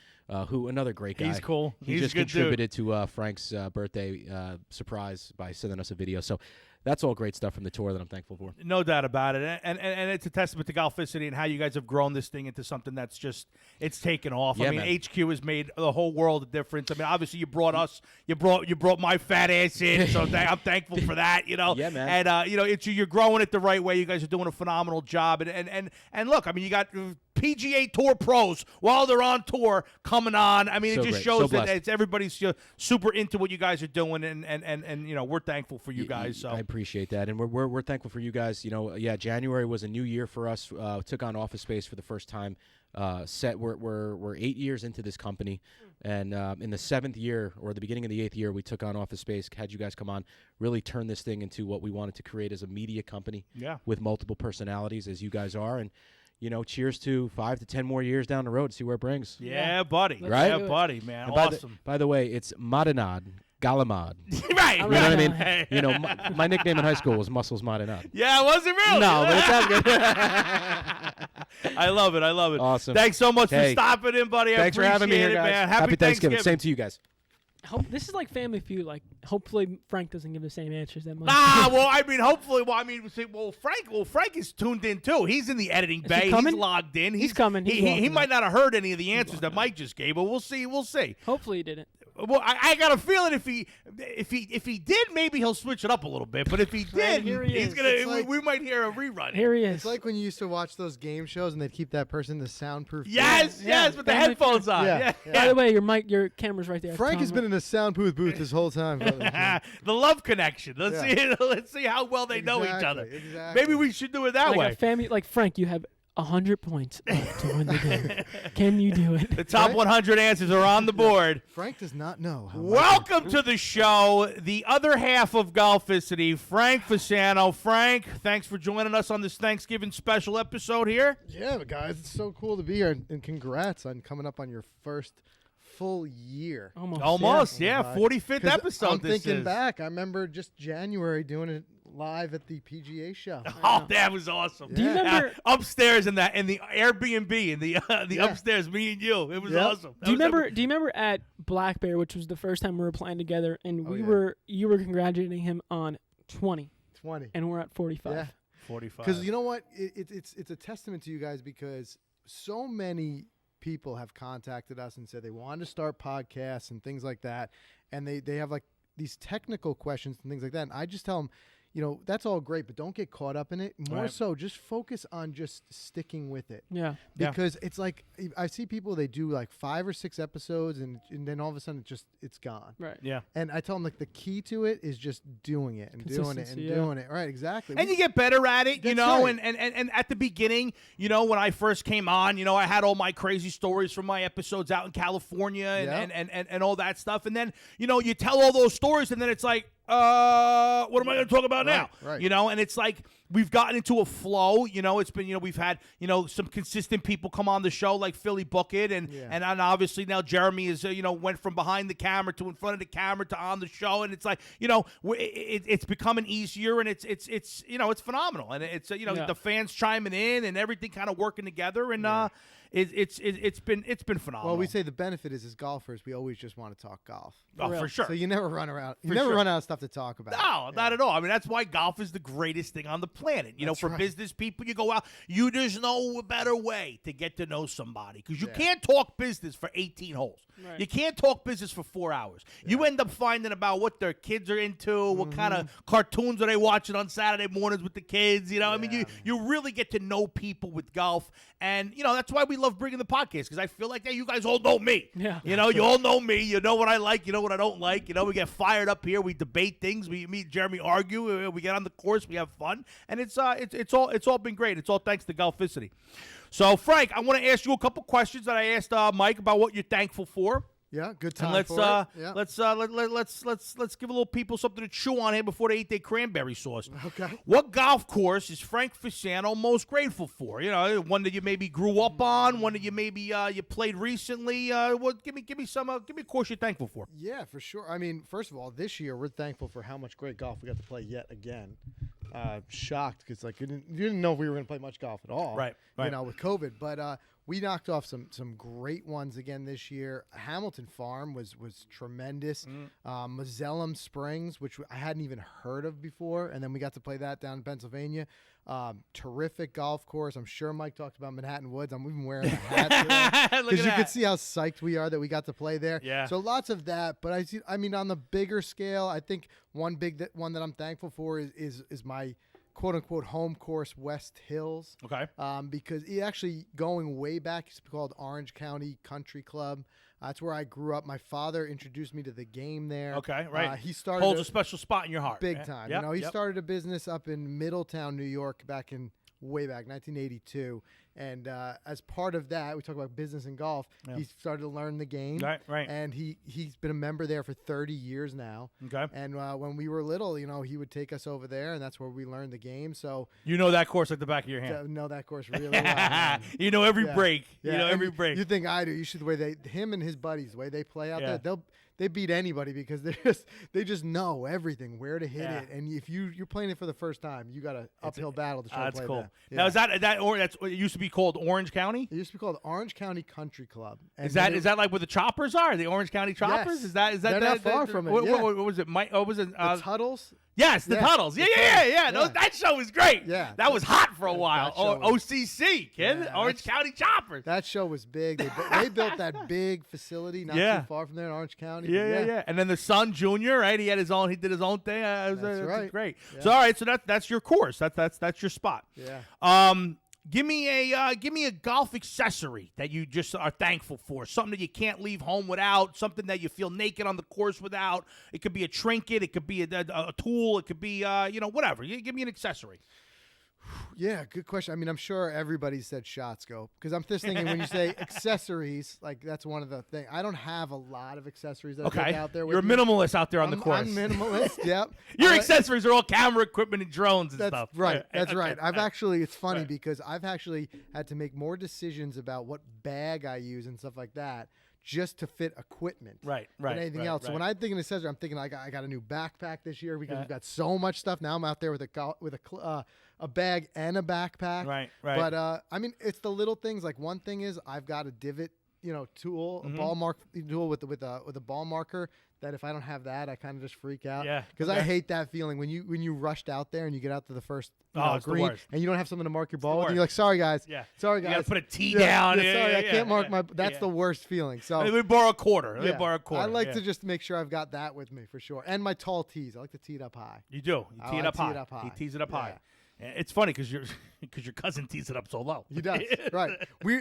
who another great guy. He's cool. He He's just a good dude. contributed to Frank's birthday surprise by sending us a video. So that's all great stuff from the tour that I'm thankful for. No doubt about it. And it's a testament to Golficity and how you guys have grown this thing into something that's just, it's taken off. Yeah, I mean, man. HQ has made the whole world a difference. I mean, obviously you brought us, you brought my fat ass in, so I'm thankful for that, Yeah, man. And, you're growing it the right way. You guys are doing a phenomenal job. And look, I mean, you got PGA Tour pros while they're on tour coming on. I mean, So it just great. shows So that blessed. it's everybody's super into what you guys are doing, and we're thankful for you guys. So I appreciate that, and we're thankful for you guys. January was a new year for us. Took on Office Space for the first time. We're 8 years into this company, and in the 7th year or the beginning of the 8th year, we took on Office Space. Had you guys come on, really turn this thing into what we wanted to create as a media company. Yeah. With multiple personalities, as you guys are, and cheers to 5 to 10 more years down the road. See where it brings. Yeah, buddy. Right? Yeah, buddy, man. And Awesome. By the way, it's Madanad Galamad. Right. You know what I mean? My nickname in high school was Muscles Madanad. Yeah, was it really? No, but it sounds good. I love it. Awesome. Thanks so much for Hey, stopping in, buddy. Thanks for having me here, guys. Man. Happy Thanksgiving. Same to you guys. This is like Family Feud. Like, hopefully Frank doesn't give the same answers that much. Well, I mean, hopefully. Frank is tuned in too. He's in the editing bay. coming? He's logged in. He's coming. He's He walking might in. not have heard any of the answers that Mike just gave, but we'll see. Hopefully he didn't. Well, I got a feeling if he did, maybe he'll switch it up a little bit. But if he did, here he he's is. gonna. It's like- we might hear a rerun. Here he is. It's like when you used to watch those game shows and they'd keep that person in the soundproof. Yes, booth. yes, with the Family headphones on. Yeah. By the way, your camera's right there. Frank has Tom, been in a soundproof booth this whole time. brother. The love connection. Let's Yeah. see how well they know each other. Exactly. Maybe we should do it that like way. a family. Like Frank, you have 100 points left to win the game. Can you do it? The top Right? 100 answers are on the board. Frank does not know. How Welcome to the show, the other half of Golficity, Frank FASANO. Frank, thanks for joining us on this Thanksgiving special episode here. Yeah, but guys, it's so cool to be here, and congrats on coming up on your first full year. Almost. Almost, Yeah. yeah. 45th 'Cause episode. I'm this thinking is. back. I remember just January doing it live at the PGA show. Oh, that was awesome. Do you remember? Upstairs in the Airbnb in the Yeah. upstairs, me and you. It was Yep. awesome. Do you remember at Black Bear, which was the first time we were playing together, and you were congratulating him on 20, 20. and we're at 45. Yeah. 45. Because you know what? It's a testament to you guys because so many people have contacted us and said they want to start podcasts and things like that, and they have like these technical questions and things like that. And I just tell them, that's all great, but don't get caught up in it. More so, just focus on just sticking with it. Yeah. Because it's like I see people, they do like 5 or 6 episodes and then all of a sudden it's gone. Right. Yeah. And I tell them like the key to it is just doing it and doing it and Consistency, doing it. Right, exactly. And you get better at it, That's right. and at the beginning, when I first came on, I had all my crazy stories from my episodes out in California and all that stuff. And then, you tell all those stories and then it's like, what am I going to talk about now? Right. And it's like we've gotten into a flow. It's been, we've had, some consistent people come on the show like Philly Bucket and obviously now Jeremy is, went from behind the camera to in front of the camera to on the show. And it's like, it's becoming easier and it's phenomenal. And it's, the fans chiming in and everything kind of working together. And, it's been phenomenal. Well, we say the benefit is as golfers, we always just want to talk golf. Oh, for sure. So you never run around. You For never sure. run out of stuff to talk about. No, not at all. I mean, that's why golf is the greatest thing on the planet. That's For right. business people, you go out, there's no better way to get to know somebody because you can't talk business for 18 holes. Right. You can't talk business for 4 hours. You end up finding about what their kids are into, what kind of cartoons are they watching on Saturday mornings with the kids. I mean, you really get to know people with golf. And, that's why we love bringing the podcast because I feel like, hey, you guys all know me. Yeah. You all know me. You know what I like. You know what I don't like. We get fired up here. We debate things. Me and Jeremy argue. We get on the course. We have fun. And it's all been great. It's all thanks to Golficity. So, Frank, I want to ask you a couple questions that I asked Mike about what you're thankful for. Yeah, good time. And let's for it. Yeah. let's give a little people something to chew on here before they eat their cranberry sauce. Okay. What golf course is Frank Fasano most grateful for? One that you maybe grew up on, one that you maybe you played recently. Give me a course you're thankful for. Yeah, for sure. I mean, first of all, this year we're thankful for how much great golf we got to play yet again. Shocked because you didn't know if we were going to play much golf at all. Right. With COVID, but we knocked off some great ones again this year. Hamilton Farm was tremendous. Mazellum Springs, which I hadn't even heard of before, and then we got to play that down in Pennsylvania. Terrific golf course. I'm sure Mike talked about Manhattan Woods. I'm even wearing a hat because you could see how psyched we are that we got to play there. Yeah. So lots of that. But I mean, on the bigger scale, I think one that I'm thankful for is my quote-unquote home course, West Hills. Okay. Because it actually, going way back, it's called Orange County Country Club. That's where I grew up. My father introduced me to the game there. Okay, right. He started Holds a special spot in your heart. big time. Yep, He started a business up in Middletown, New York, way back, 1982. And as part of that, we talk about business and golf. Yeah. He started to learn the game. Right. And he's been a member there for 30 years now. Okay. And when we were little, he would take us over there, and that's where we learned the game. So You know that course like the back of your hand. to know that course really well. man. You know every Yeah. break. Yeah, You know and every break. You think I do? You should. The way him and his buddies, the way they play out Yeah. there, they beat anybody because they just know everything, where to hit Yeah. it. And if you're playing it for the first time, you got an uphill battle to try to That's play cool. that. Now Yeah. is that's it used to be called Orange County? It used to be called Orange County Country Club. And Is then that like where the Choppers are? The Orange County Choppers? Yes. Is that They're not far from it, What, yeah. what was it? Mike? Oh, was it? the Tuttles? Yes, the Yeah, Tuttles. Yeah, the yeah. Tuttles. No, Yeah. that show was great. Yeah. That was hot for a That while. show was- OCC, kid. Yeah, Orange County Choppers. That show was big. They built that big facility not Yeah. too far from there in Orange County. Yeah. And then the son, Junior, right? He did his own thing. That's right. Great. Yeah. So all right, so that's your course. That's your spot. Yeah. Give me a golf accessory that you just are thankful for. Something that you can't leave home without. Something that you feel naked on the course without. It could be a trinket. It could be a tool. It could be whatever. You give me an accessory. Yeah, good question. I mean, I'm sure everybody said shot scope because I'm just thinking when you say accessories, like that's one of the things. I don't have a lot of accessories that I Okay, take out there. you're a with me. minimalist out there on the I'm course. minimalist. Yep. Your I- accessories are all camera equipment and drones and That's stuff. right. Yeah, That's okay, right. I've right. actually, it's funny Right. because I've actually had to make more decisions about what bag I use and stuff like that, just to fit equipment. Right. Than anything else. So when I'm thinking accessory, I'm thinking I got a new backpack this year because we've got so much stuff. Now I'm out there with a bag and a backpack. Right. But I mean, it's the little things. Like one thing is I've got a divot, tool, a ball mark tool with a ball marker. That if I don't have that, I kind of just freak out. Yeah. Because I hate that feeling when you rushed out there and you get out to the first it's green the worst. and you don't have something to mark your the ball with. And worst. you're like, sorry guys. Yeah. Sorry guys. You got to put a T down. Sorry, I can't mark my. That's Yeah. the worst feeling. So Let me borrow a quarter. I like to just make sure I've got that with me for sure. And my tall tees. I like to tee it up high. You do. You tee it up high. He tees it up Yeah. high. It's funny because your cousin tees it up so low. He does. Right.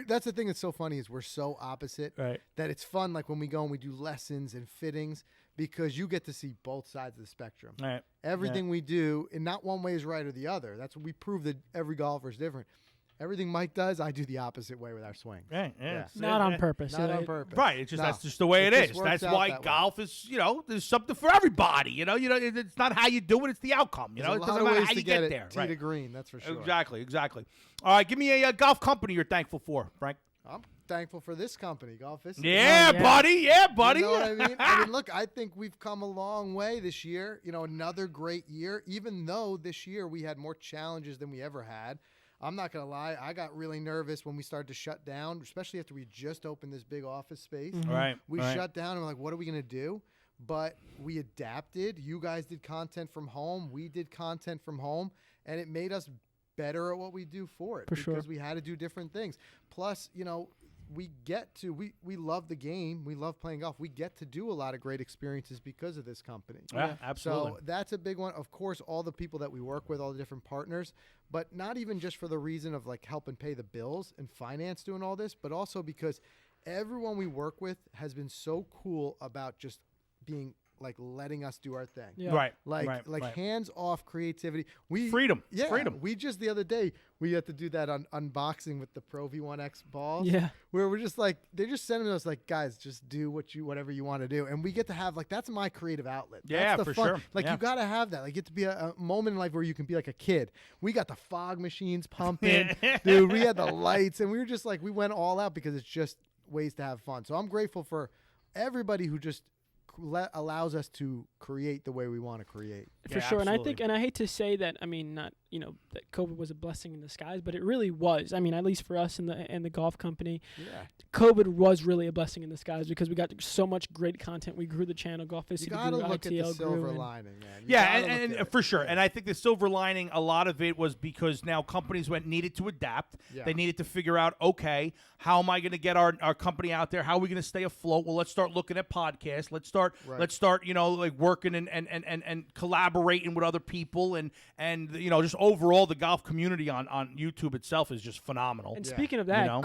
That's the thing that's so funny is we're so opposite. Right. That it's fun. Like when we go and we do lessons and fittings because you get to see both sides of the spectrum. Right. Everything we do, and not one way is right or the other. That's what we prove that every golfer is different. Everything Mike does, I do the opposite way with our swings. Right. Yeah. Not on purpose. Not on purpose. Right. It's just No. that's just the way It it just is. works That's out why that way. golf is, there's something for everybody. It's not how you do it; it's the outcome. There's it a lot doesn't of matter ways how to you get get it there. tee Right. to green, that's for sure. Exactly. All right, give me a golf company you're thankful for, Frank. I'm thankful for this company, Golfist. Yeah, yeah. buddy. Yeah, buddy. You know what I mean? I mean, look, I think we've come a long way this year. Another great year, even though this year we had more challenges than we ever had. I'm not going to lie. I got really nervous when we started to shut down, especially after we just opened this big office space. Right. We shut down and we're like, what are we going to do? But we adapted. You guys did content from home. We did content from home. And it made us better at what we do for it. For sure. Because we had to do different things. Plus, we love the game. We love playing golf. We get to do a lot of great experiences because of this company. Yeah, absolutely. So that's a big one. Of course, all the people that we work with, all the different partners, but not even just for the reason of like helping pay the bills and finance doing all this, but also because everyone we work with has been so cool about just being like letting us do our thing. Yeah. Right. Like hands off creativity. Freedom. Yeah. Freedom. We just the other day we had to do that unboxing with the Pro V1X balls. Yeah. Where we're just like they're just sending us like, guys, just do whatever you want to do. And we get to have like that's my creative outlet. Yeah, that's the for fun. sure. Like Yeah. you gotta have that. Like get to be a moment in life where you can be like a kid. We got the fog machines pumping. Dude, we had the lights and we were just like we went all out because it's just ways to have fun. So I'm grateful for everybody who just allows us to create the way we want to create. For Yeah, sure. And I absolutely. think, and I hate to say that, I mean, not, that COVID was a blessing in disguise, but it really was. I mean, at least for us in the golf company, Yeah. COVID was really a blessing in disguise because we got so much great content. We grew the channel, Golf You City gotta grew, look at the ITL silver grew, and- lining, man. You Yeah, gotta look and at it. for sure. Yeah. And I think the silver lining, a lot of it was because now companies needed to adapt. Yeah. They needed to figure out, okay, how am I going to get our company out there? How are we going to stay afloat? Well, let's start looking at podcasts. Let's start, like working and collaborating with other people and just overall the golf community on YouTube itself is just phenomenal. And Yeah. speaking of that,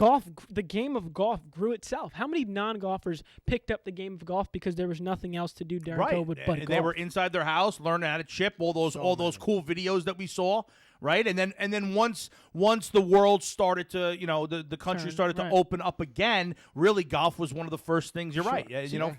the game of golf grew itself. How many non-golfers picked up the game of golf because there was nothing else to do during COVID but And golf? they were inside their house learning how to chip, all those cool videos that we saw, right? And then once the world started to, the country started to open up again, really golf was one of the first things. You're right.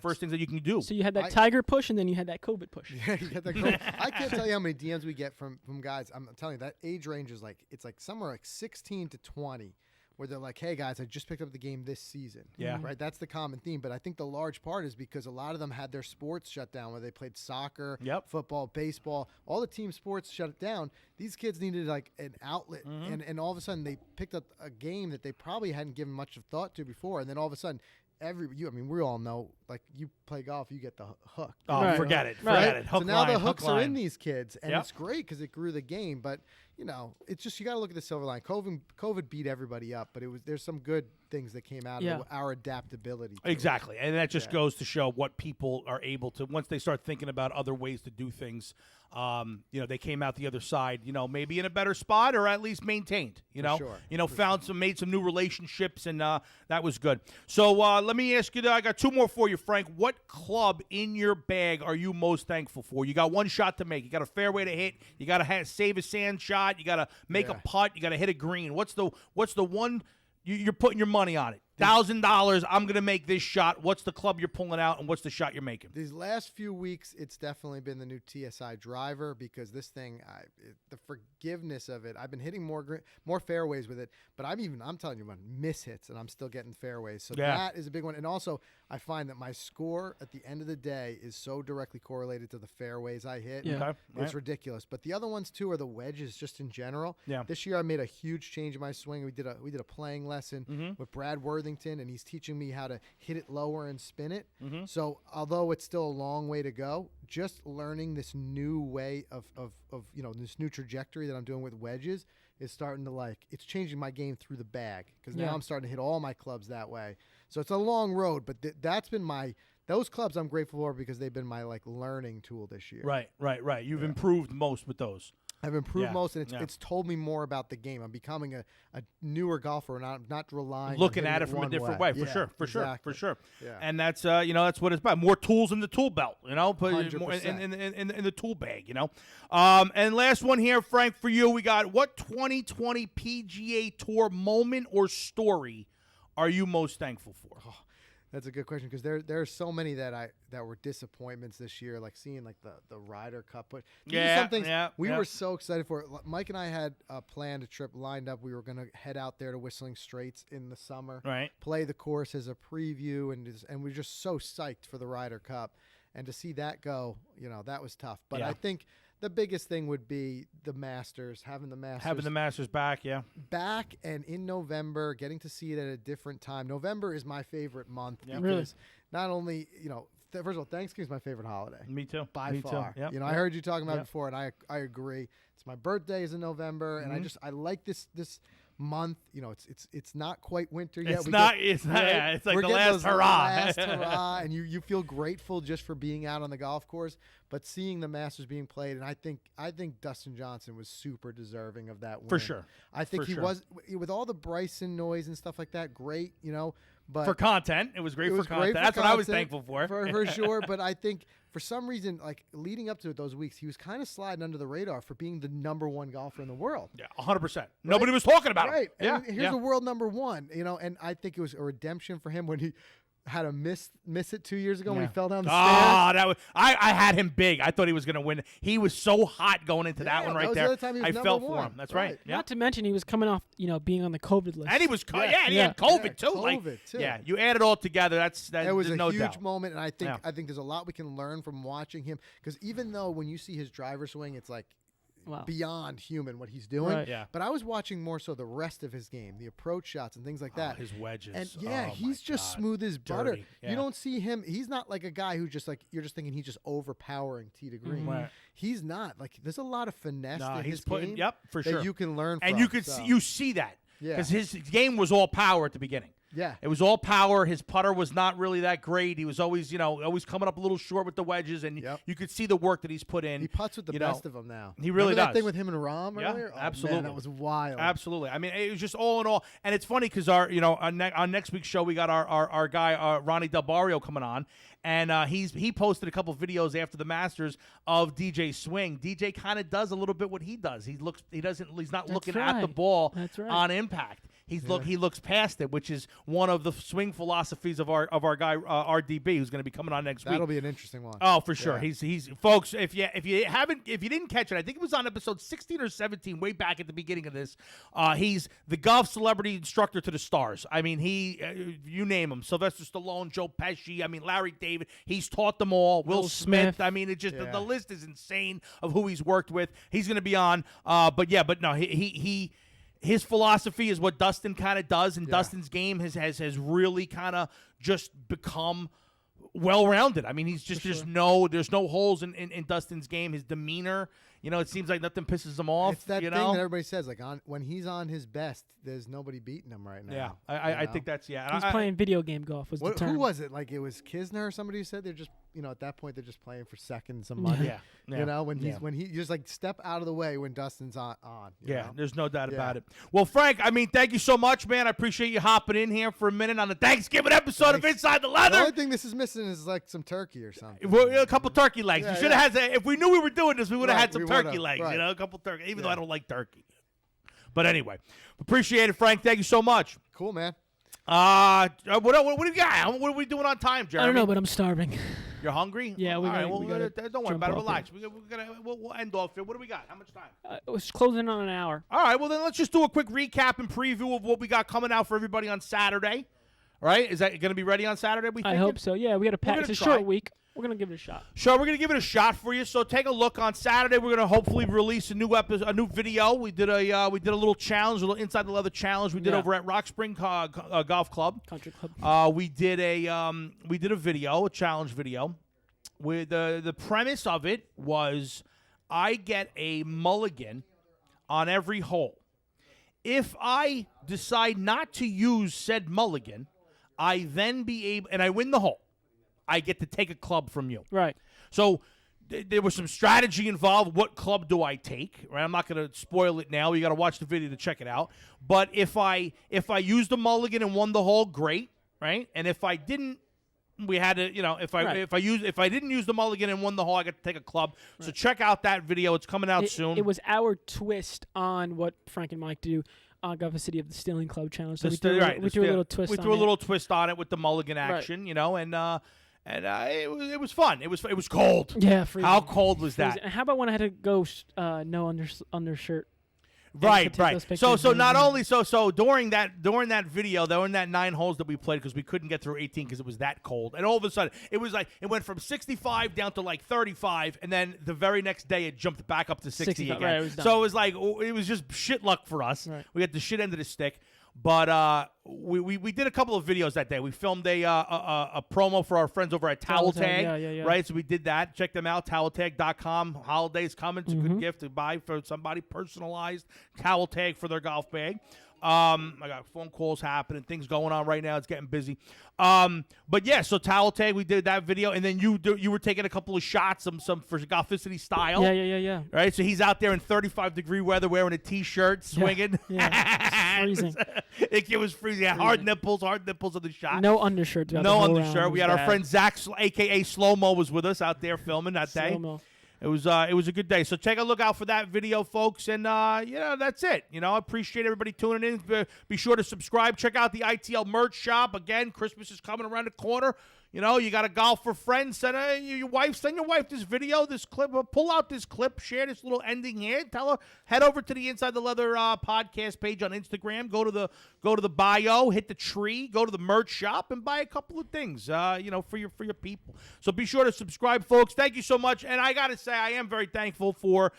First things that you can do. So you had that Tiger push and then you had that COVID push. Yeah, you get that cool. I can't tell you how many DMs we get from guys. I'm telling you that age range is it's like somewhere like 16 to 20, where they're like, "Hey guys, I just picked up the game this season." Yeah. Right. That's the common theme. But I think the large part is because a lot of them had their sports shut down, where they played soccer, football, baseball, all the team sports shut down. These kids needed like an outlet, and all of a sudden they picked up a game that they probably hadn't given much of thought to before, and then all of a sudden. We all know, like you play golf, you get the hook. Oh, Right. forget it. Right. Forget it. Hook So now line, the hook hooks are in line. these kids, and it's great because it grew the game. But it's just you got to look at the silver line. COVID beat everybody up, but there's some good things that came out of our adaptability. to it. Exactly. And that just goes to show what people are able to, once they start thinking about other ways to do things, they came out the other side, maybe in a better spot or at least maintained, made some new relationships, and that was good. So let me ask you, I got two more for you, Frank. What club in your bag are you most thankful for? You got one shot to make. You got a fairway to hit. You got to save a sand shot. You got to make a putt. You got to hit a green. What's the one you're putting your money on it $1,000. I'm going to make this shot. What's the club you're pulling out, and what's the shot you're making? These last few weeks, it's definitely been the new TSI driver because this thing, the forgiveness of it, I've been hitting more fairways with it, but I'm telling you, miss hits, and I'm still getting fairways. So that is a big one. And also, I find that my score at the end of the day is so directly correlated to the fairways I hit. Yeah. Okay. It's ridiculous. But the other ones, too, are the wedges just in general. Yeah. This year, I made a huge change in my swing. We did a playing lesson with Brad Worthington, and he's teaching me how to hit it lower and spin it. So although it's still a long way to go, just learning this new way of this new trajectory that I'm doing with wedges is starting to it's changing my game through the bag because now I'm starting to hit all my clubs that way. So it's a long road, but that's been those clubs I'm grateful for because they've been my learning tool this year. Right. You've improved most with those. I've improved most, and it's told me more about the game. I'm becoming a newer golfer, and I'm not relying Looking on at it from a different way, for sure. Yeah. And that's that's what it's about. More tools in the tool belt, put it more 100%. in the tool bag, And last one here, Frank, for you, we got what 2020 PGA Tour moment or story are you most thankful for? Oh, that's a good question because there are so many that were disappointments this year, like seeing the Ryder Cup. But we were so excited for it. Mike and I had planned a trip lined up. We were going to head out there to Whistling Straits in the summer, right? Play the course as a preview, and we were just so psyched for the Ryder Cup. And to see that go, that was tough. But I think the biggest thing would be the Masters, having the Masters back, back, and in November, getting to see it at a different time. November is my favorite month because Really? not only first of all, Thanksgiving is my favorite holiday. Me too. By Me far. Too. Yep. I heard you talking about it before, and I agree. It's my birthday is in November, and I like this month. It's not quite winter yet. It's not. It's like the last hurrah. And you feel grateful just for being out on the golf course, but seeing the Masters being played, and I think Dustin Johnson was super deserving of that win. For sure. I think he was, with all the Bryson noise and stuff like that. Great, but for content, it was great for content. That's what I was thankful for. For sure. But I think for some reason, leading up to it those weeks, he was kind of sliding under the radar for being the number one golfer in the world. Yeah, 100%. Nobody was talking about him. Right. Yeah. And here's the world number one, and I think it was a redemption for him when he had to miss it 2 years ago when he fell down the stairs. I had him big. I thought he was going to win. He was so hot going into that one right was there. The other time he was I number felt one. for him. That's right. Yeah. Not to mention he was coming off, being on the COVID list. And he was, and he had COVID too. COVID too. Yeah, you add it all together. It was a no huge doubt. moment, and I think there's a lot we can learn from watching him because even though when you see his driver swing, it's beyond human what he's doing. Right. Yeah. But I was watching more so the rest of his game, the approach shots and things like that. His wedges. And he's just smooth as butter. Yeah. You don't see him. He's not like a guy who just you're just thinking he's just overpowering tee to green. Right. He's not. There's a lot of finesse in he's his putting. game Yep, for sure. that you can learn from. And you could see that. Yeah. Because his game was all power at the beginning. Yeah. It was all power. His putter was not really that great. He was always, always coming up a little short with the wedges, and you could see the work that he's put in. He putts with the best of them now. He really Remember does. that thing with him and Rahm Yeah, earlier? Oh, absolutely. Man, that was wild. Absolutely. I mean, it was just all in all. And it's funny because on next week's show, we got our guy, Ronnie Del Barrio, coming on. And he posted a couple videos after the Masters of DJ swing. DJ kind of does a little bit what he does. He's not looking at the ball on impact. He looks past it, which is one of the swing philosophies of our guy RDB, who's going to be coming on next week. That'll be an interesting one. Oh, for sure. Yeah. He's folks. If you didn't catch it, I think it was on episode 16 or 17, way back at the beginning of this. He's the golf celebrity instructor to the stars. I mean, you name him: Sylvester Stallone, Joe Pesci. I mean, Larry David. He's taught them all. Will Smith. I mean, it just the list is insane of who he's worked with. He's going to be on. But no, he. His philosophy is what Dustin kind of does, and Dustin's game has really kind of just become well-rounded. I mean, there's no holes in Dustin's game. His demeanor, it seems like nothing pisses him off. It's that thing that everybody says, when he's on his best, there's nobody beating him right now. Yeah, I think that's He's playing video game golf. The term. Who was it? It was Kisner or somebody who said they're just at that point they're just playing for seconds and money. Yeah. When he just step out of the way when Dustin's on. You know? There's no doubt about it. Well, Frank, I mean, thank you so much, man. I appreciate you hopping in here for a minute on the Thanksgiving episode of Inside the Leather. The only thing this is missing is some turkey or something. Well, a couple turkey legs. We should have had. If we knew we were doing this, we would have had some turkey legs. Right. A couple turkey. Even though I don't like turkey. But anyway, appreciate it, Frank. Thank you so much. Cool, man. What do you got? What are we doing on time, Jeremy? I don't know, but I'm starving. You're hungry? Yeah, All we right. gotta- Well, we gotta don't worry jump about it. off Relax. We'll end off here. What do we got? How much time? It was closing on an hour. All right. Well, then let's just do a quick recap and preview of what we got coming out for everybody on Saturday. All right? Is that going to be ready on Saturday? I hope so. Yeah, we got to pack. gonna It's a try. short week. We're gonna give it a shot. Sure, we're gonna give it a shot for you. So take a look on Saturday. We're gonna hopefully release a new episode, a new video. We did a little challenge, a little inside the leather challenge. We did over at Rock Spring Golf Club, Country Club. we did a video, a challenge video. With the premise of it was, I get a mulligan on every hole. If I decide not to use said mulligan, I then be able, and I win the hole. I get to take a club from you. Right. So there was some strategy involved. What club do I take? Right. I'm not going to spoil it now. You got to watch the video to check it out. But if I used the mulligan and won the hole, great. Right. And if I didn't, we had to, if I didn't use the mulligan and won the hole, I got to take a club. Right. So check out that video. It's coming out soon. It was our twist on what Frank and Mike do. Golf City of the Stealing Club Challenge. So we threw a little twist. We threw a little twist on it with the mulligan action, and it was fun. It was cold. Yeah, freezing. How cold was that? And how about when I had to go no undershirt? Right. So not only during that video, during that 9 holes that we played, because we couldn't get through 18 because it was that cold, and all of a sudden it was like it went from 65 down to like 35, and then the very next day it jumped back up to 60 again. Right, it was done. So it was like it was just shit luck for us. Right. We got the shit end of the stick. But we did a couple of videos that day. We filmed a promo for our friends over at Towel Tag. Yeah. Right? So we did that. Check them out, toweltag.com. Holidays coming. It's a good gift to buy for somebody, personalized towel tag for their golf bag. I got phone calls happening, things going on right now. It's getting busy. But yeah, so Towel Tag, we did that video, and then you were taking a couple of shots, some for Golficity style. Yeah. Right, so he's out there in 35-degree weather wearing a T-shirt, swinging. Yeah. It's freezing. It was freezing. Yeah, hard nipples of the shot. No undershirt. No undershirt. We had our friend Zach, a.k.a. Slow Mo, was with us out there filming that day. Slow-mo. It was a good day. So take a look out for that video, folks. And, that's it. I appreciate everybody tuning in. Be sure to subscribe. Check out the ITL merch shop. Again, Christmas is coming around the corner. You got a golf for friends. Send your wife this video, this clip. Pull out this clip. Share this little ending here. Tell her, head over to the Inside the Leather podcast page on Instagram. Go to the bio, hit the tree, go to the merch shop, and buy a couple of things, for your people. So be sure to subscribe, folks. Thank you so much. And I got to say, I am very thankful for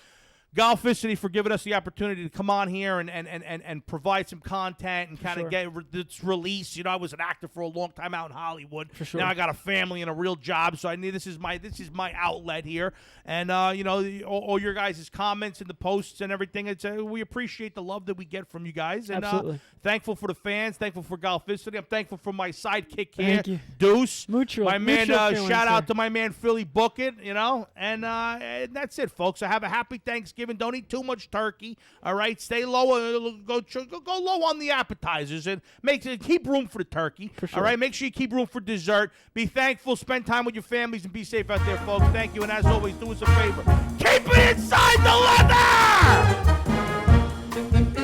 Golficity for giving us the opportunity to come on here and provide some content and kind of get its release. I was an actor for a long time out in Hollywood. For sure. Now I got a family and a real job, so I need this is my outlet here. And all your guys' comments and the posts and everything. We appreciate the love that we get from you guys. And Absolutely. Thankful for the fans. Thankful for Golficity. I'm thankful for my sidekick here, Thank you. Deuce. Mutual. My man. Mutual feelings, Shout out sir. to my man Philly Bucket. And that's it, folks. So have a happy Thanksgiving. Don't eat too much turkey. All right, stay low. Go low on the appetizers and keep room for the turkey. For sure. All right, make sure you keep room for dessert. Be thankful. Spend time with your families and be safe out there, folks. Thank you, and as always, do us a favor. Keep it inside the leather.